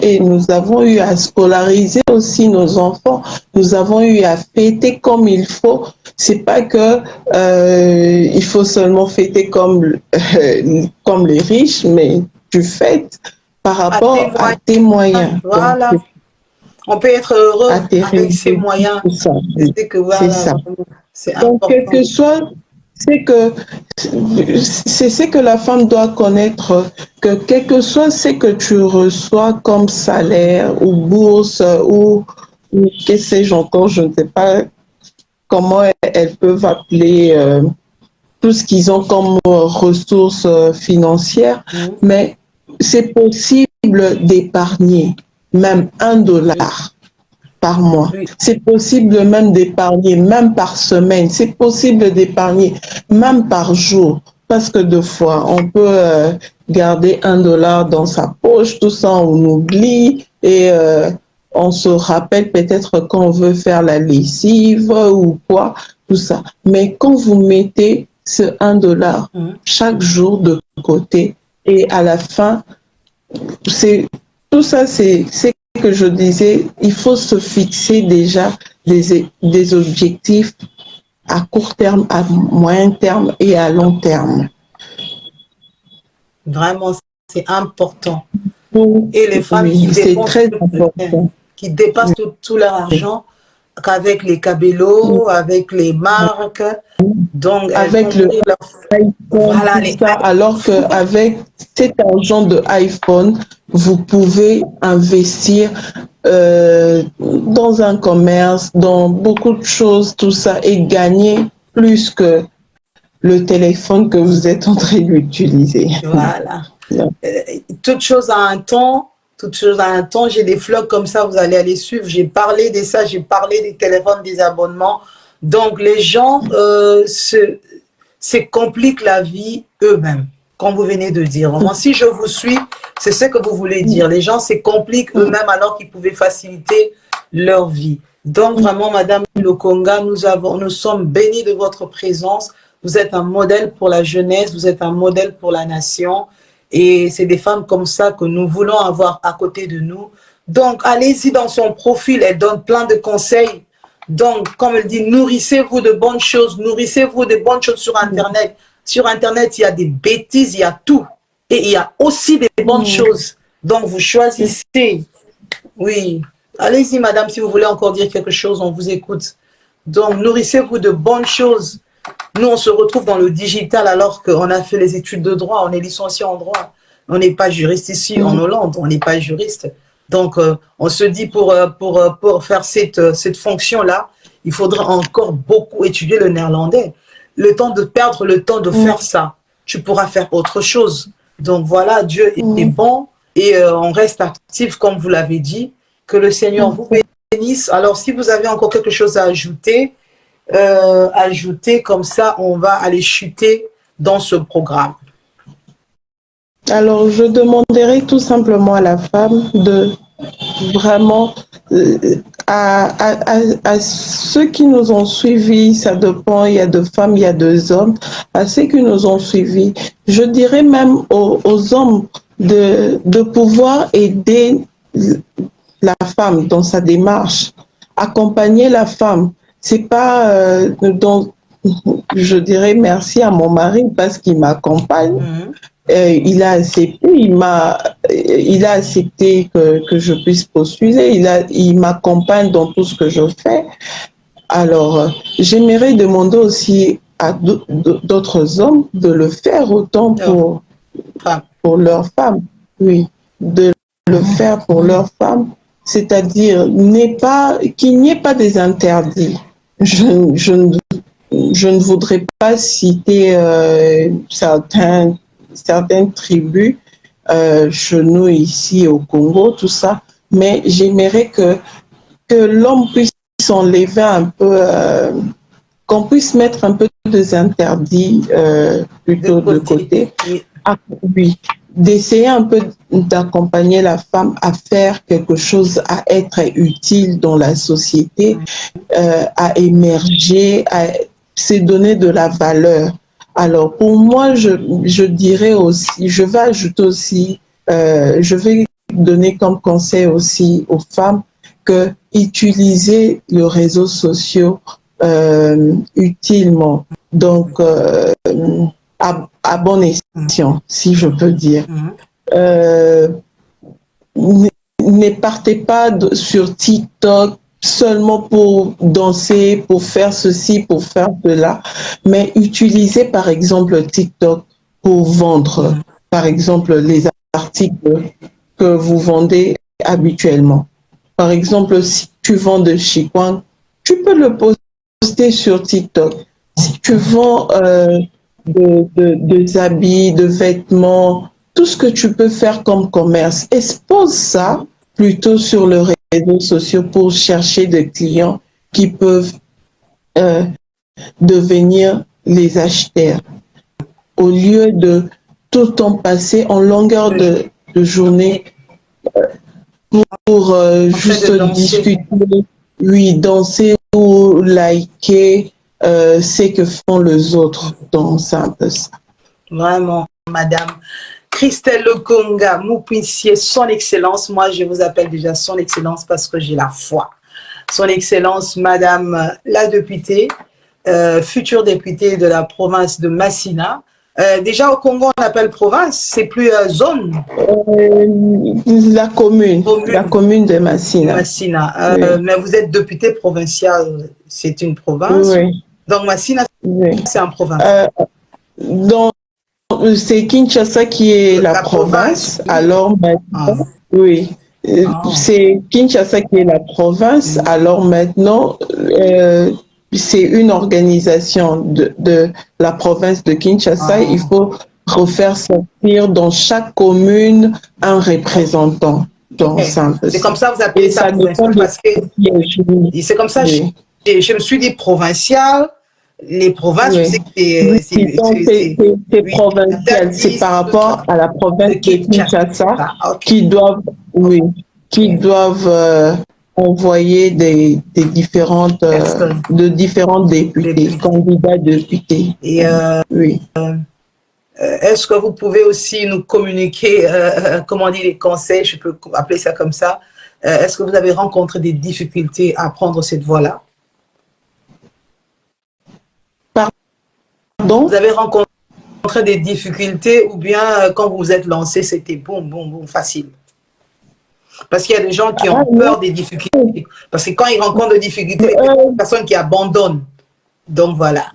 et nous avons eu à scolariser aussi nos enfants, nous avons eu à fêter comme il faut. C'est pas que il faut seulement fêter comme les riches, mais tu fêtes par rapport à tes moyens. Voilà. Donc, on peut être heureux avec ses moyens. C'est ça. C'est donc, important. quel que soit, c'est ce que la femme doit connaître, que quel que soit ce que tu reçois comme salaire ou bourse ou que sais-je encore, je ne sais pas comment elles peuvent appeler tout ce qu'ils ont comme ressources financières, mais c'est possible d'épargner même $1 par mois. C'est possible même d'épargner même par semaine. C'est possible d'épargner même par jour. Parce que deux fois, on peut garder $1 dans sa poche, tout ça on oublie et on se rappelle peut-être quand on veut faire la lessive ou quoi, tout ça. Mais quand vous mettez ce $1 chaque jour de côté et à la fin, tout ça, c'est que je disais, il faut se fixer déjà des objectifs à court terme, à moyen terme et à long terme. Vraiment, c'est important. Et les femmes Oui, qui c'est dépensent, très important. qui dépassent tout leur argent qu'avec les cabellos, avec les marques. Donc, elles font Avec le mourir leur... iPhone, Voilà, tout les... ça, alors qu'avec cet argent de iPhone, vous pouvez investir dans un commerce, dans beaucoup de choses, tout ça, et gagner plus que le téléphone que vous êtes en train d'utiliser. Voilà. Toute chose a un temps. Toute chose a un temps. J'ai des vlogs comme ça, vous allez aller suivre. J'ai parlé de ça, j'ai parlé des téléphones, des abonnements. Donc, les gens se compliquent la vie eux-mêmes, comme vous venez de dire. Vraiment, si je vous suis, c'est ce que vous voulez dire. Les gens se compliquent eux-mêmes alors qu'ils pouvaient faciliter leur vie. Donc, vraiment, Madame Lokonga, nous sommes bénis de votre présence. Vous êtes un modèle pour la jeunesse, vous êtes un modèle pour la nation. Et c'est des femmes comme ça que nous voulons avoir à côté de nous. Donc, allez-y dans son profil, elle donne plein de conseils. Donc, comme elle dit, nourrissez-vous de bonnes choses, nourrissez-vous de bonnes choses sur Internet. Sur Internet, il y a des bêtises, il y a tout. Et il y a aussi des bonnes choses. Donc, vous choisissez. Oui. Allez-y, madame, si vous voulez encore dire quelque chose, on vous écoute. Donc, nourrissez-vous de bonnes choses. Nous, on se retrouve dans le digital alors qu'on a fait les études de droit, on est licencié en droit. On n'est pas juriste ici en Hollande, on n'est pas juriste. Donc, on se dit pour faire cette fonction-là, il faudra encore beaucoup étudier le néerlandais. Le temps de perdre le temps de faire ça, tu pourras faire autre chose. Donc, voilà, Dieu est bon et on reste actif, comme vous l'avez dit. Que le Seigneur vous bénisse. Alors, si vous avez encore quelque chose à ajouter, comme ça, on va aller chuter dans ce programme. Alors, je demanderai tout simplement à la femme de vraiment, à ceux qui nous ont suivis, ça dépend, il y a de femmes, il y a de hommes, à ceux qui nous ont suivis, je dirais même aux hommes de pouvoir aider la femme dans sa démarche, accompagner la femme. C'est pas donc je dirais merci à mon mari parce qu'il m'accompagne. Il a accepté, il a accepté que je puisse postuler. Il m'accompagne dans tout ce que je fais. Alors, j'aimerais demander aussi à d'autres hommes de le faire autant pour leurs femmes. Oui, de le faire pour leurs femmes. C'est-à-dire qu'il n'y ait pas des interdits. Je ne voudrais pas citer certaines tribus chez nous ici au Congo, tout ça, mais j'aimerais que l'homme puisse s'enlever un peu, qu'on puisse mettre un peu des interdits plutôt de côté. Oui, d'essayer un peu d'accompagner la femme à faire quelque chose, à être utile dans la société, à émerger, à se donner de la valeur. Alors, pour moi, je dirais aussi, je vais ajouter aussi, je vais donner comme conseil aussi aux femmes que utiliser les réseaux sociaux utilement. Donc, à bon escient, si je peux dire. Ne partez pas sur TikTok seulement pour danser, pour faire ceci, pour faire cela, mais utilisez par exemple TikTok pour vendre, par exemple, les articles que vous vendez habituellement. Par exemple, si tu vends de chikwang, tu peux le poster sur TikTok. Si tu vends des habits, de vêtements, tout ce que tu peux faire comme commerce, expose ça plutôt sur les réseaux sociaux pour chercher des clients qui peuvent devenir les acheteurs. Au lieu de tout le temps passer en longueur de journée pour juste discuter, oui, danser ou liker ce que font les autres. Donc, c'est un peu ça. Vraiment, madame. Christelle Lokonga, Moupincier, son excellence. Moi, je vous appelle déjà son excellence parce que j'ai la foi. Son excellence, madame la députée, future députée de la province de Massina. Déjà au Congo, on appelle province, c'est plus zone. La commune de Massina. Massina. Oui. Mais vous êtes député provincial, c'est une province. Oui. Donc Massina, Oui. c'est en province. Donc, c'est Kinshasa qui est la province. Oui. Alors maintenant, oui. C'est Kinshasa qui est la province. Alors maintenant, c'est une organisation de la province de Kinshasa. Il faut refaire sortir dans chaque commune un représentant. Donc, c'est comme ça que vous appelez ça provincial parce que c'est comme ça oui. je me suis dit provincial. Les provinces, Oui. je sais que c'est provincial. C'est par rapport à la province de Kinshasa qui doivent, envoyer des différentes députés, candidats députés. Et oui. Est-ce que vous pouvez aussi nous communiquer, comment dire, les conseils, je peux appeler ça comme ça. Est-ce que vous avez rencontré des difficultés à prendre cette voie-là? Pardon? Vous avez rencontré des difficultés ou bien quand vous vous êtes lancé, c'était boum, boum, boum, facile? Parce qu'il y a des gens qui ont peur des difficultés. Parce que quand ils rencontrent des difficultés, il y a des personnes qui abandonnent. Donc voilà.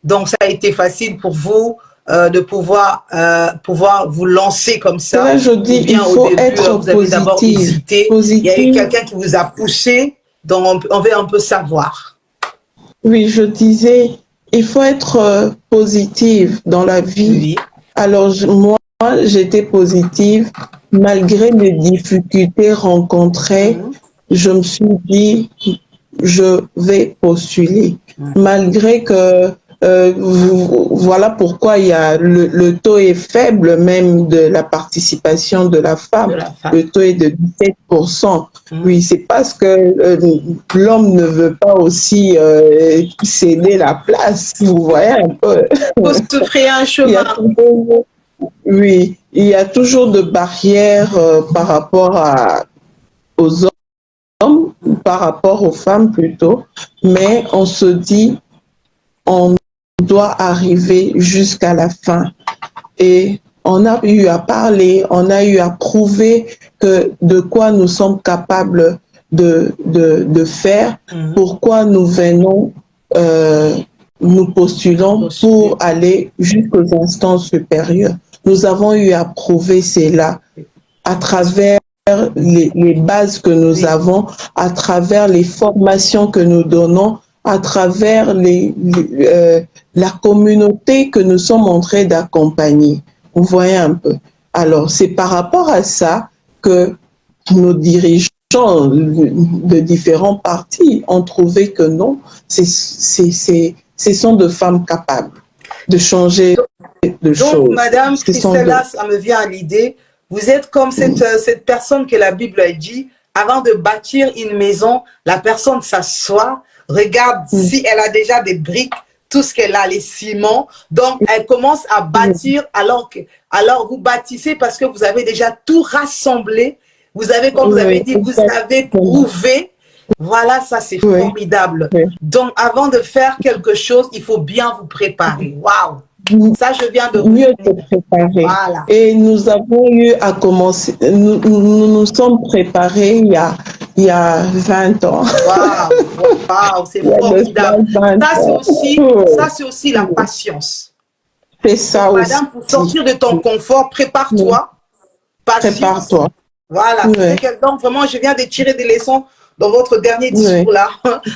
Donc ça a été facile pour vous de pouvoir vous lancer comme ça. Là, je dis, il faut être vous avez d'abord hésité. Il y a eu quelqu'un qui vous a poussé. Donc on veut un peu savoir. Oui, je disais, il faut être positive dans la vie. Oui. Alors moi, j'étais positive. Malgré les difficultés rencontrées, je me suis dit, je vais postuler. Malgré que, voilà pourquoi il y a le taux est faible même de la participation de la femme. Le taux est de 17%. Oui, c'est parce que l'homme ne veut pas aussi céder la place. Vous voyez un peu. Vous souffrez un chemin. Oui, il y a toujours de barrières par rapport aux hommes, par rapport aux femmes plutôt, mais on se dit, on doit arriver jusqu'à la fin. Et on a eu à parler, on a eu à prouver que de quoi nous sommes capables de faire, pourquoi nous venons, nous postulons pour aller jusqu'aux instances supérieures. Nous avons eu à prouver cela à travers les bases que nous avons, à travers les formations que nous donnons, à travers la communauté que nous sommes en train d'accompagner. Vous voyez un peu. Alors, c'est par rapport à ça que nos dirigeants de différents partis ont trouvé que non, ce sont de femmes capables de changer de choses. Donc, Madame Christella, ça me vient à l'idée, vous êtes comme cette personne que la Bible a dit, avant de bâtir une maison, la personne s'assoit, regarde si elle a déjà des briques, tout ce qu'elle a, les ciments. Donc, elle commence à bâtir alors vous bâtissez parce que vous avez déjà tout rassemblé. Vous avez, comme vous avez dit, vous avez prouvé. Voilà, ça c'est formidable. Donc, avant de faire quelque chose, il faut bien vous préparer. Waouh! Ça, je viens de mieux te préparer. Voilà. Et nous avons eu à commencer, nous sommes préparés il y a 20 ans. Waouh, c'est formidable. Ça, c'est aussi la patience. C'est ça. Donc, madame, pour sortir de ton confort, prépare-toi. Prépare-toi. Voilà. Donc, vraiment, je viens de tirer des leçons dans votre dernier discours là,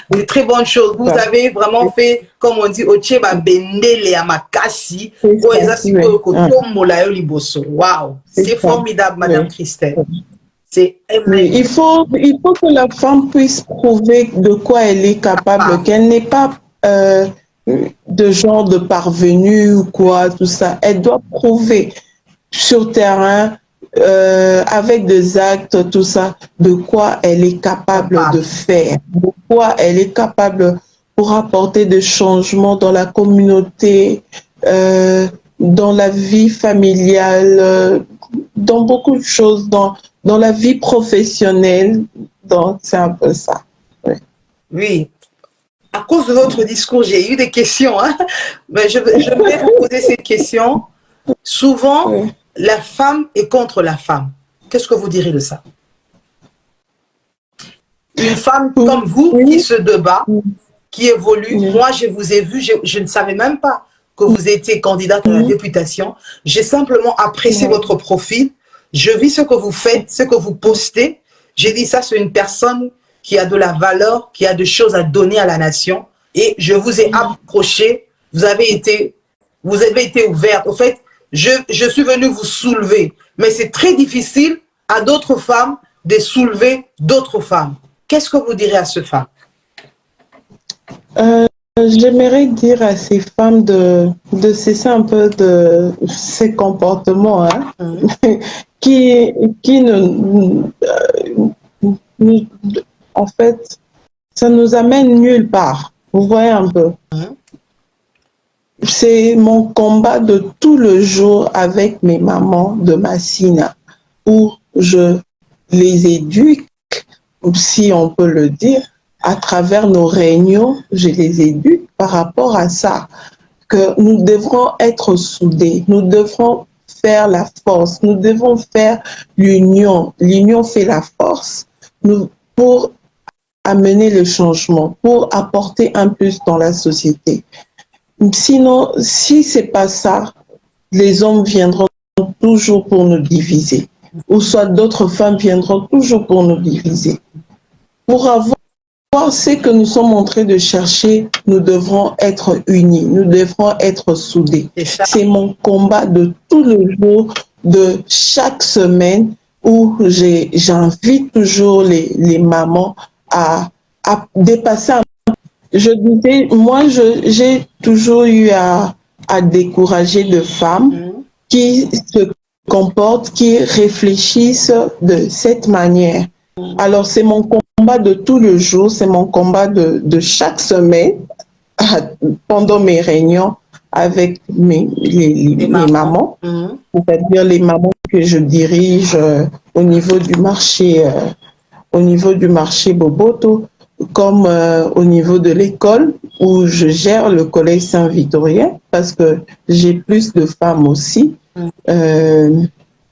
des très bonnes choses. Vous avez vraiment fait, comme on dit, Ocheba Bendele Amakasi. Waouh, c'est formidable, Madame Christelle. Oui, il faut que la femme puisse prouver de quoi elle est capable, qu'elle n'est pas de genre de parvenue ou quoi, tout ça. Elle doit prouver sur terrain, avec des actes, tout ça, de quoi elle est capable de faire, de quoi elle est capable pour apporter des changements dans la communauté, dans la vie familiale, dans beaucoup de choses, dans la vie professionnelle. Donc, c'est un peu ça. Oui. à cause de votre discours, j'ai eu des questions, hein, mais je vais vous poser cette question. Souvent, Oui. la femme est contre la femme. Qu'est-ce que vous direz de ça? Une femme comme vous qui se débat, qui évolue. Oui. Moi, je vous ai vu, je ne savais même pas que vous étiez candidate à la députation. J'ai simplement apprécié votre profil. Je vis ce que vous faites, ce que vous postez. J'ai dit, ça, c'est une personne qui a de la valeur, qui a des choses à donner à la nation. Et je vous ai approché. Vous avez été ouverte. Au fait, je suis venue vous soulever. Mais c'est très difficile à d'autres femmes de soulever d'autres femmes. Qu'est-ce que vous direz à ces femmes? J'aimerais dire à ces femmes de cesser un peu de ces comportements, hein, qui en fait, ça nous amène nulle part. Vous voyez un peu. C'est mon combat de tout le jour avec mes mamans de Massina, où je les éduque, si on peut le dire, à travers nos réunions, je les éduque par rapport à ça, que nous devrons être soudés, nous devrons faire la force, nous devons faire l'union. L'union fait la force pour amener le changement, pour apporter un plus dans la société. Sinon, si c'est pas ça, les hommes viendront toujours pour nous diviser, ou soit d'autres femmes viendront toujours pour nous diviser. Pour avoir ce que nous sommes en train de chercher, nous devrons être unis, nous devrons être soudés. C'est mon combat de tout le jour, de chaque semaine, où j'invite toujours les mamans à dépasser un peu. Je disais, moi, j'ai toujours eu à décourager de femmes qui se comportent, qui réfléchissent de cette manière. Alors, c'est mon combat de tout le jour, c'est mon combat de chaque semaine, pendant mes réunions avec les mamans, c'est-à-dire les mamans que je dirige au niveau du marché Boboto, comme au niveau de l'école où je gère le collège Saint-Victorien, parce que j'ai plus de femmes aussi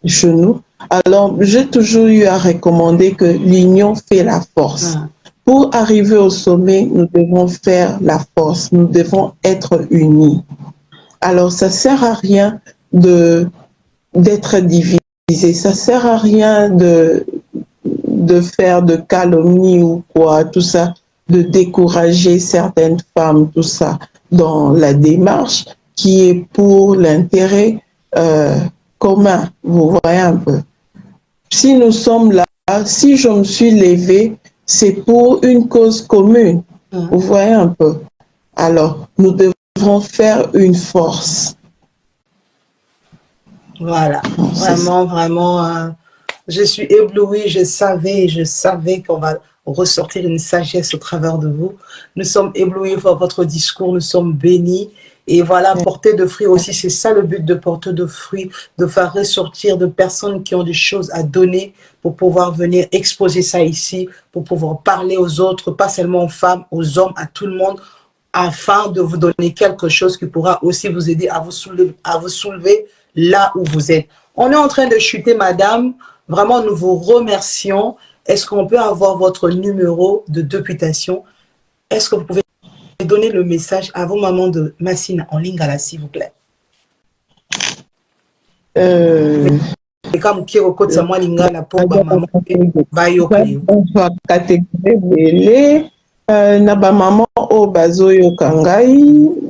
chez nous. Alors, j'ai toujours eu à recommander que l'union fait la force. Pour arriver au sommet, nous devons faire la force, nous devons être unis. Alors, ça ne sert à rien d'être divisé, ça ne sert à rien de faire de calomnie ou quoi, tout ça, de décourager certaines femmes, tout ça, dans la démarche qui est pour l'intérêt commun. Vous voyez un peu. Si nous sommes là, si je me suis levée, c'est pour une cause commune. Vous voyez un peu. Alors, nous devrons faire une force. Voilà, vraiment, je suis éblouie, je savais qu'on va ressortir une sagesse au travers de vous. Nous sommes éblouis par votre discours, nous sommes bénis. Et voilà, porter de fruits aussi, c'est ça le but de porter de fruits, de faire ressortir de personnes qui ont des choses à donner pour pouvoir venir exposer ça ici, pour pouvoir parler aux autres, pas seulement aux femmes, aux hommes, à tout le monde, afin de vous donner quelque chose qui pourra aussi vous aider à vous soulever là où vous êtes. On est en train de chuter, madame. Vraiment, nous vous remercions. Est-ce qu'on peut avoir votre numéro de députation? Est-ce que vous pouvez donner le message à vos mamans de Massina en Lingala, s'il vous plaît? Maman au Bazoyo Kangai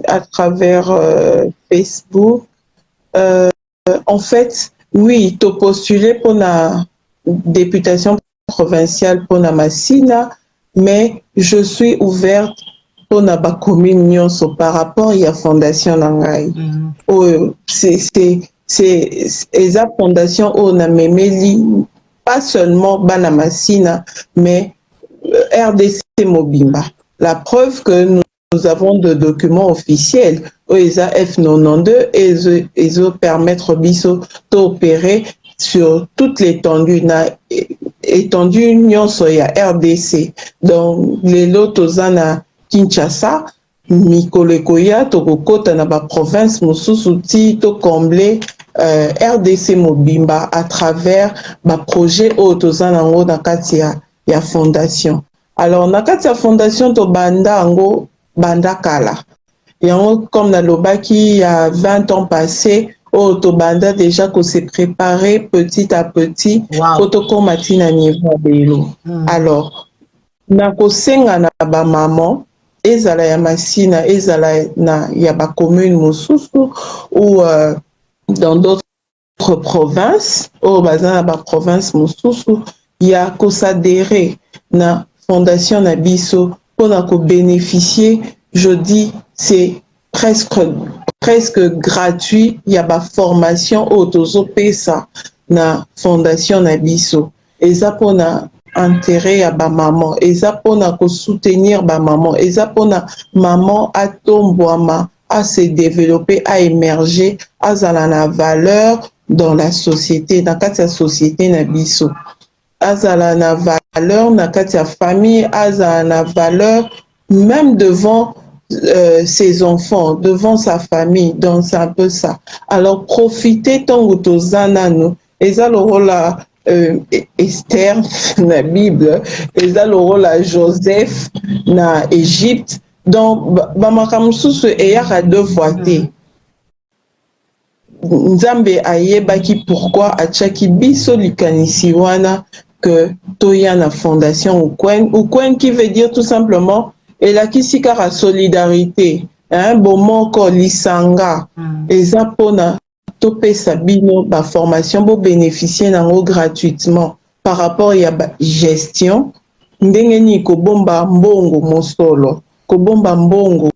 à travers Facebook. En fait, oui, tu postulé pour la députation provinciale pour la Massina, mais je suis ouverte pour la commune par rapport à la fondation Nangai. C'est la fondation où on a memeli pas seulement Bana Massina, mais RDC Mobimba. La preuve que nous avons de documents officiels où ESA F92 et ils permettre biso d'opérer sur toute l'étendue étendue nyonso ya RDC. Donc les lots tozana Kinshasa, mikolo ekoya tokokota na ba province mosusu ti to combler RDC mobimba à travers ba projet oyo toza nango na kati ya fondation. Alors na kati ya fondation to banda yango banda kala. Yango comme nalobaki il y a 20 ans passés, oyo to banda déjà ko se préparer petit à petit po tokoma ti na niveau ya lelo. Alors na kosenga na ba maman ezala ya Masina, ezala na ya ba commune mosusu ou dans d'autres provinces, ou baza na ba province mosusu, ya ko s'adhérer na fondation na biso pour na ko bénéficier, je dis c'est presque gratuit, ya ba formation o tozo pesa na fondation na biso. Eza pona intérêt à ba maman, eza pona ko soutenir ba maman, eza pona maman a tombwama, à se développer, à émerger, à zala na valeur dans la société, dans la société na biso. À zala na valeur, dans la famille, à zala na valeur même devant ses enfants, devant sa famille, donc c'est un peu ça. Alors profitez tant que tozana nous, eza le rôle Esther na Bible, eza le rôle à Joseph na Égypte. Donc bamakamususu eyaka deux fois te. Nzambe ayebaki pourquoi atiaki biso likanisi wana que toya na fondation Ukwen qui veut dire tout simplement elakisi kaka solidarité, hein, bomoko lisanga eza pona topesa bino ba formation bo bénéficier nango gratuitement par rapport ya ba gestion ndenge ni ko bomba mbongo mosolo, ko bomba mbongo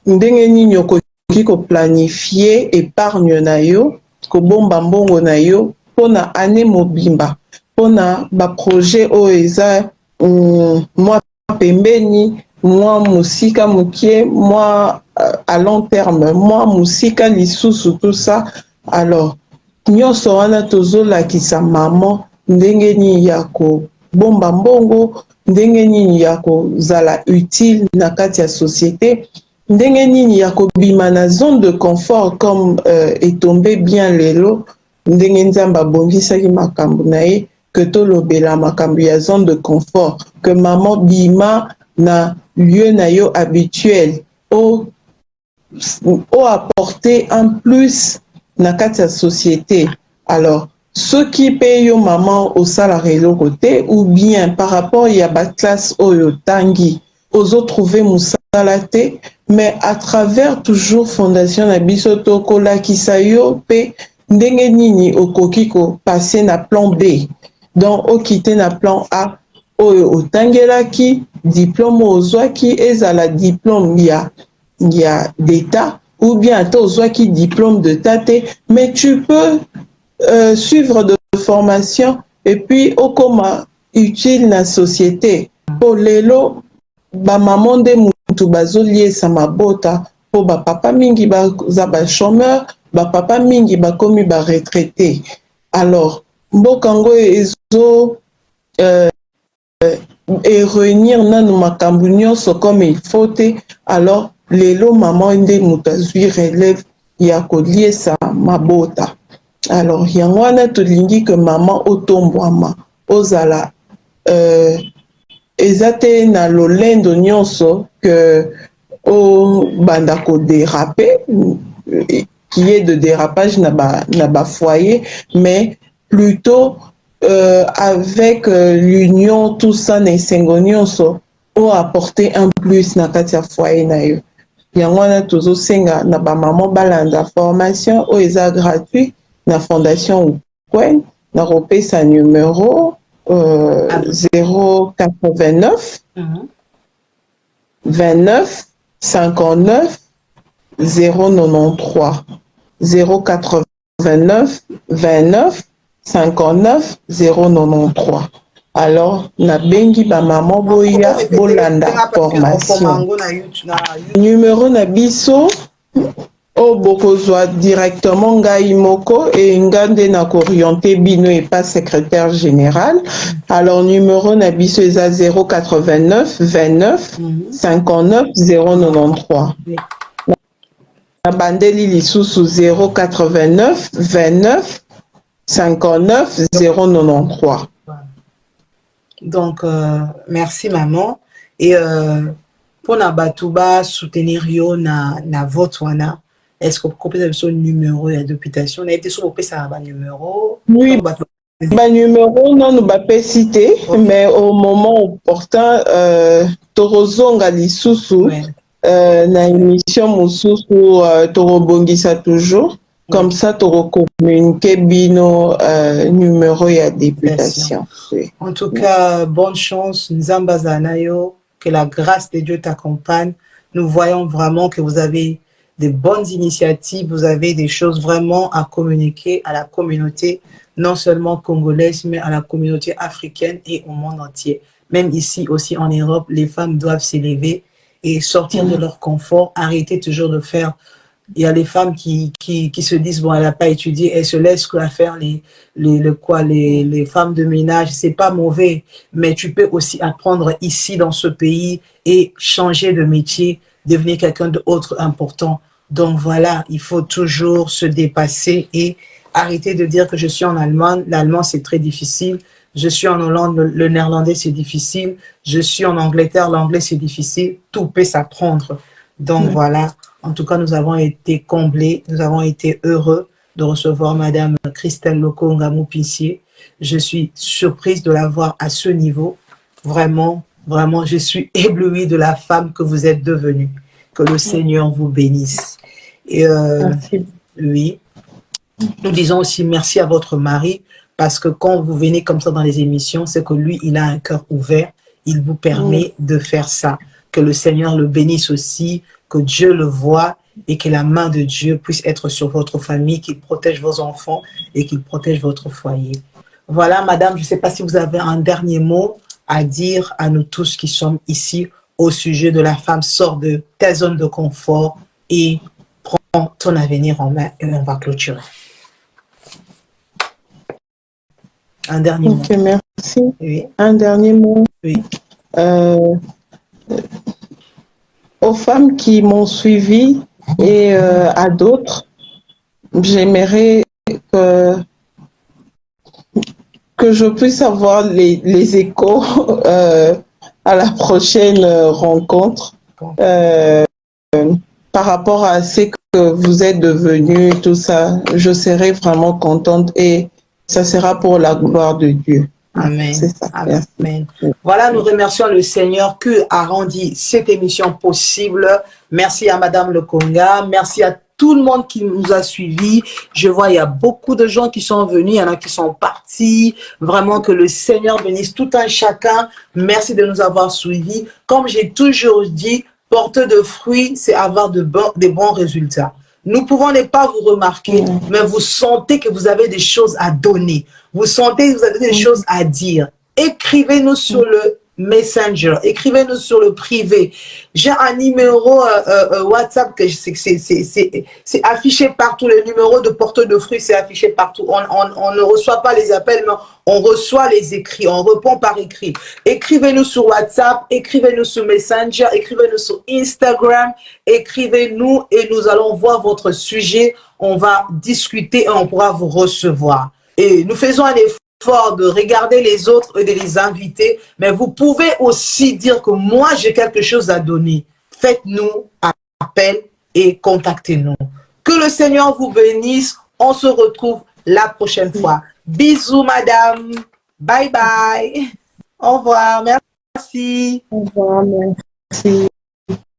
ndenge nini okoki ko planifier épargne na yo, ko bomba mbongo na yo pona année mobimba, pona ba projet o eza moi pembeni, moi musika mukie, moi à long terme, moi musika lisusu, tout ça. Alors nyonso wana tozolakisa maman ndenge nini ya ko bomba mbongo, ndenge nini ya kozala utile na kati ya société, ndenge nini ya kobima na zone de confort comme est tombé bien lelo, ndenge nzamba bongisaki makambo na ye que tolobela makambo ya zone de confort, que maman bima na lieu na yo habituel o apporter un plus na kati ya société. Alors ceux qui payent yo maman au salarié le côté ou bien par rapport ya ba classe oyo tangi ozo trouver musalate, mais à travers toujours fondation na biso tokola kisayo pe ndenge nini okoki ko passer na plan B, donc o quitter na plan A oyo otangelaki diplôme ozwaki ezala diplôme ya d'état ou bien ata ozwaki diplôme de tate, mais tu peux suivre de formation et puis okoma utile na société. Po lelo ba maman de mutu bazoliesa mabota po ba papa mingi baza ba chômeur, ba papa mingi bakomi ba retraité. Alors mboka ngo ezo et réunir nanu makambu nyonso comme il faut te. Alors lelo maman nde mutu azwi relève ya koliesa mabota. Alors yango wana tolingi que maman otombwama ozala eza te na lolendo nyonso que o banda ko déraper, qui est de dérapage na ba foyer, mais plutôt avec l'union tout ça na esengo nyonso o apporter un plus na kati ya foyer na yo. Yango wana tozosenga na ba maman balanda formation o eza gratuit na fondation Ukwen, na repesa numéro 089 29 59 093 089 29 59 093. Alors na bengi ba maman boya bolanda formation. Numéro na biso o bokozwa directement ngai moko et ngande na orienté bino et pas secrétaire général. Alors numéro na biso eza 089 29 59 093. Na bandeli lisusu 089 29 59 093. Donc merci maman et pour na batuba soutenir yo na vote wana. Est-ce que vous pouvez son numéro d'occupation? On a été sur ça numéro. Oui, numéro non nous pas cité, mais au moment opportun torozonga lisusu na émission mususu torobongisa toujours comme ça toro communiquer bino numéro ya députation. En tout cas, bonne chance Nzamba Zanayo, que la grâce de Dieu t'accompagne. Nous voyons vraiment que vous avez des bonnes initiatives, vous avez des choses vraiment à communiquer à la communauté, non seulement congolaise, mais à la communauté africaine et au monde entier. Même ici aussi en Europe, les femmes doivent s'élever et sortir de leur confort, arrêter toujours de faire. Il y a les femmes qui se disent, bon, elle n'a pas étudié, elle se laisse faire les femmes de ménage. C'est pas mauvais, mais tu peux aussi apprendre ici dans ce pays et changer de métier, devenir quelqu'un d'autre important. Donc voilà, il faut toujours se dépasser et arrêter de dire que je suis en Allemagne. L'allemand, c'est très difficile. Je suis en Hollande, le néerlandais, c'est difficile. Je suis en Angleterre, l'anglais, c'est difficile. Tout peut s'apprendre. Donc voilà, en tout cas, nous avons été comblés, nous avons été heureux de recevoir Madame Christelle Loko Ngamou-Pissier. Je suis surprise de la voir à ce niveau. Vraiment, vraiment, je suis éblouie de la femme que vous êtes devenue. Que le Seigneur vous bénisse. Et oui, nous disons aussi merci à votre mari parce que quand vous venez comme ça dans les émissions, c'est que lui, il a un cœur ouvert. Il vous permet de faire ça. Que le Seigneur le bénisse aussi, que Dieu le voie et que la main de Dieu puisse être sur votre famille, qu'il protège vos enfants et qu'il protège votre foyer. Voilà, madame, je ne sais pas si vous avez un dernier mot à dire à nous tous qui sommes ici au sujet de la femme. Sors de ta zone de confort et prends ton avenir en main et on va clôturer. Un dernier mot. Merci. Oui. Un dernier mot. Oui. Aux femmes qui m'ont suivi et à d'autres, j'aimerais que je puisse avoir les échos à la prochaine rencontre par rapport à ce que vous êtes devenus, tout ça. Je serai vraiment contente et ça sera pour la gloire de Dieu. Amen. Ça, amen. Voilà, nous remercions le Seigneur qui a rendu cette émission possible. Merci à Madame Lokonga. Merci à tout le monde qui nous a suivis. Je vois, il y a beaucoup de gens qui sont venus, il y en a qui sont partis. Vraiment que le Seigneur bénisse tout un chacun. Merci de nous avoir suivis. Comme j'ai toujours dit, porter de fruits, c'est avoir des bons résultats. Nous pouvons ne pas vous remarquer, mais vous sentez que vous avez des choses à donner. Vous sentez que vous avez des choses à dire. Écrivez-nous sur le Messenger, écrivez-nous sur le privé. J'ai un numéro WhatsApp que c'est affiché partout. Le numéro de porteur de fruits, c'est affiché partout. On ne reçoit pas les appels, mais on reçoit les écrits. On répond par écrit. Écrivez-nous sur WhatsApp, écrivez-nous sur Messenger, écrivez-nous sur Instagram, écrivez-nous et nous allons voir votre sujet. On va discuter et on pourra vous recevoir. Et nous faisons un effort de regarder les autres et de les inviter, mais vous pouvez aussi dire que moi j'ai quelque chose à donner. Faites-nous appel et contactez-nous. Que le Seigneur vous bénisse. On se retrouve la prochaine fois. Bisous madame. Bye bye. Au revoir. Merci. Au revoir. Merci.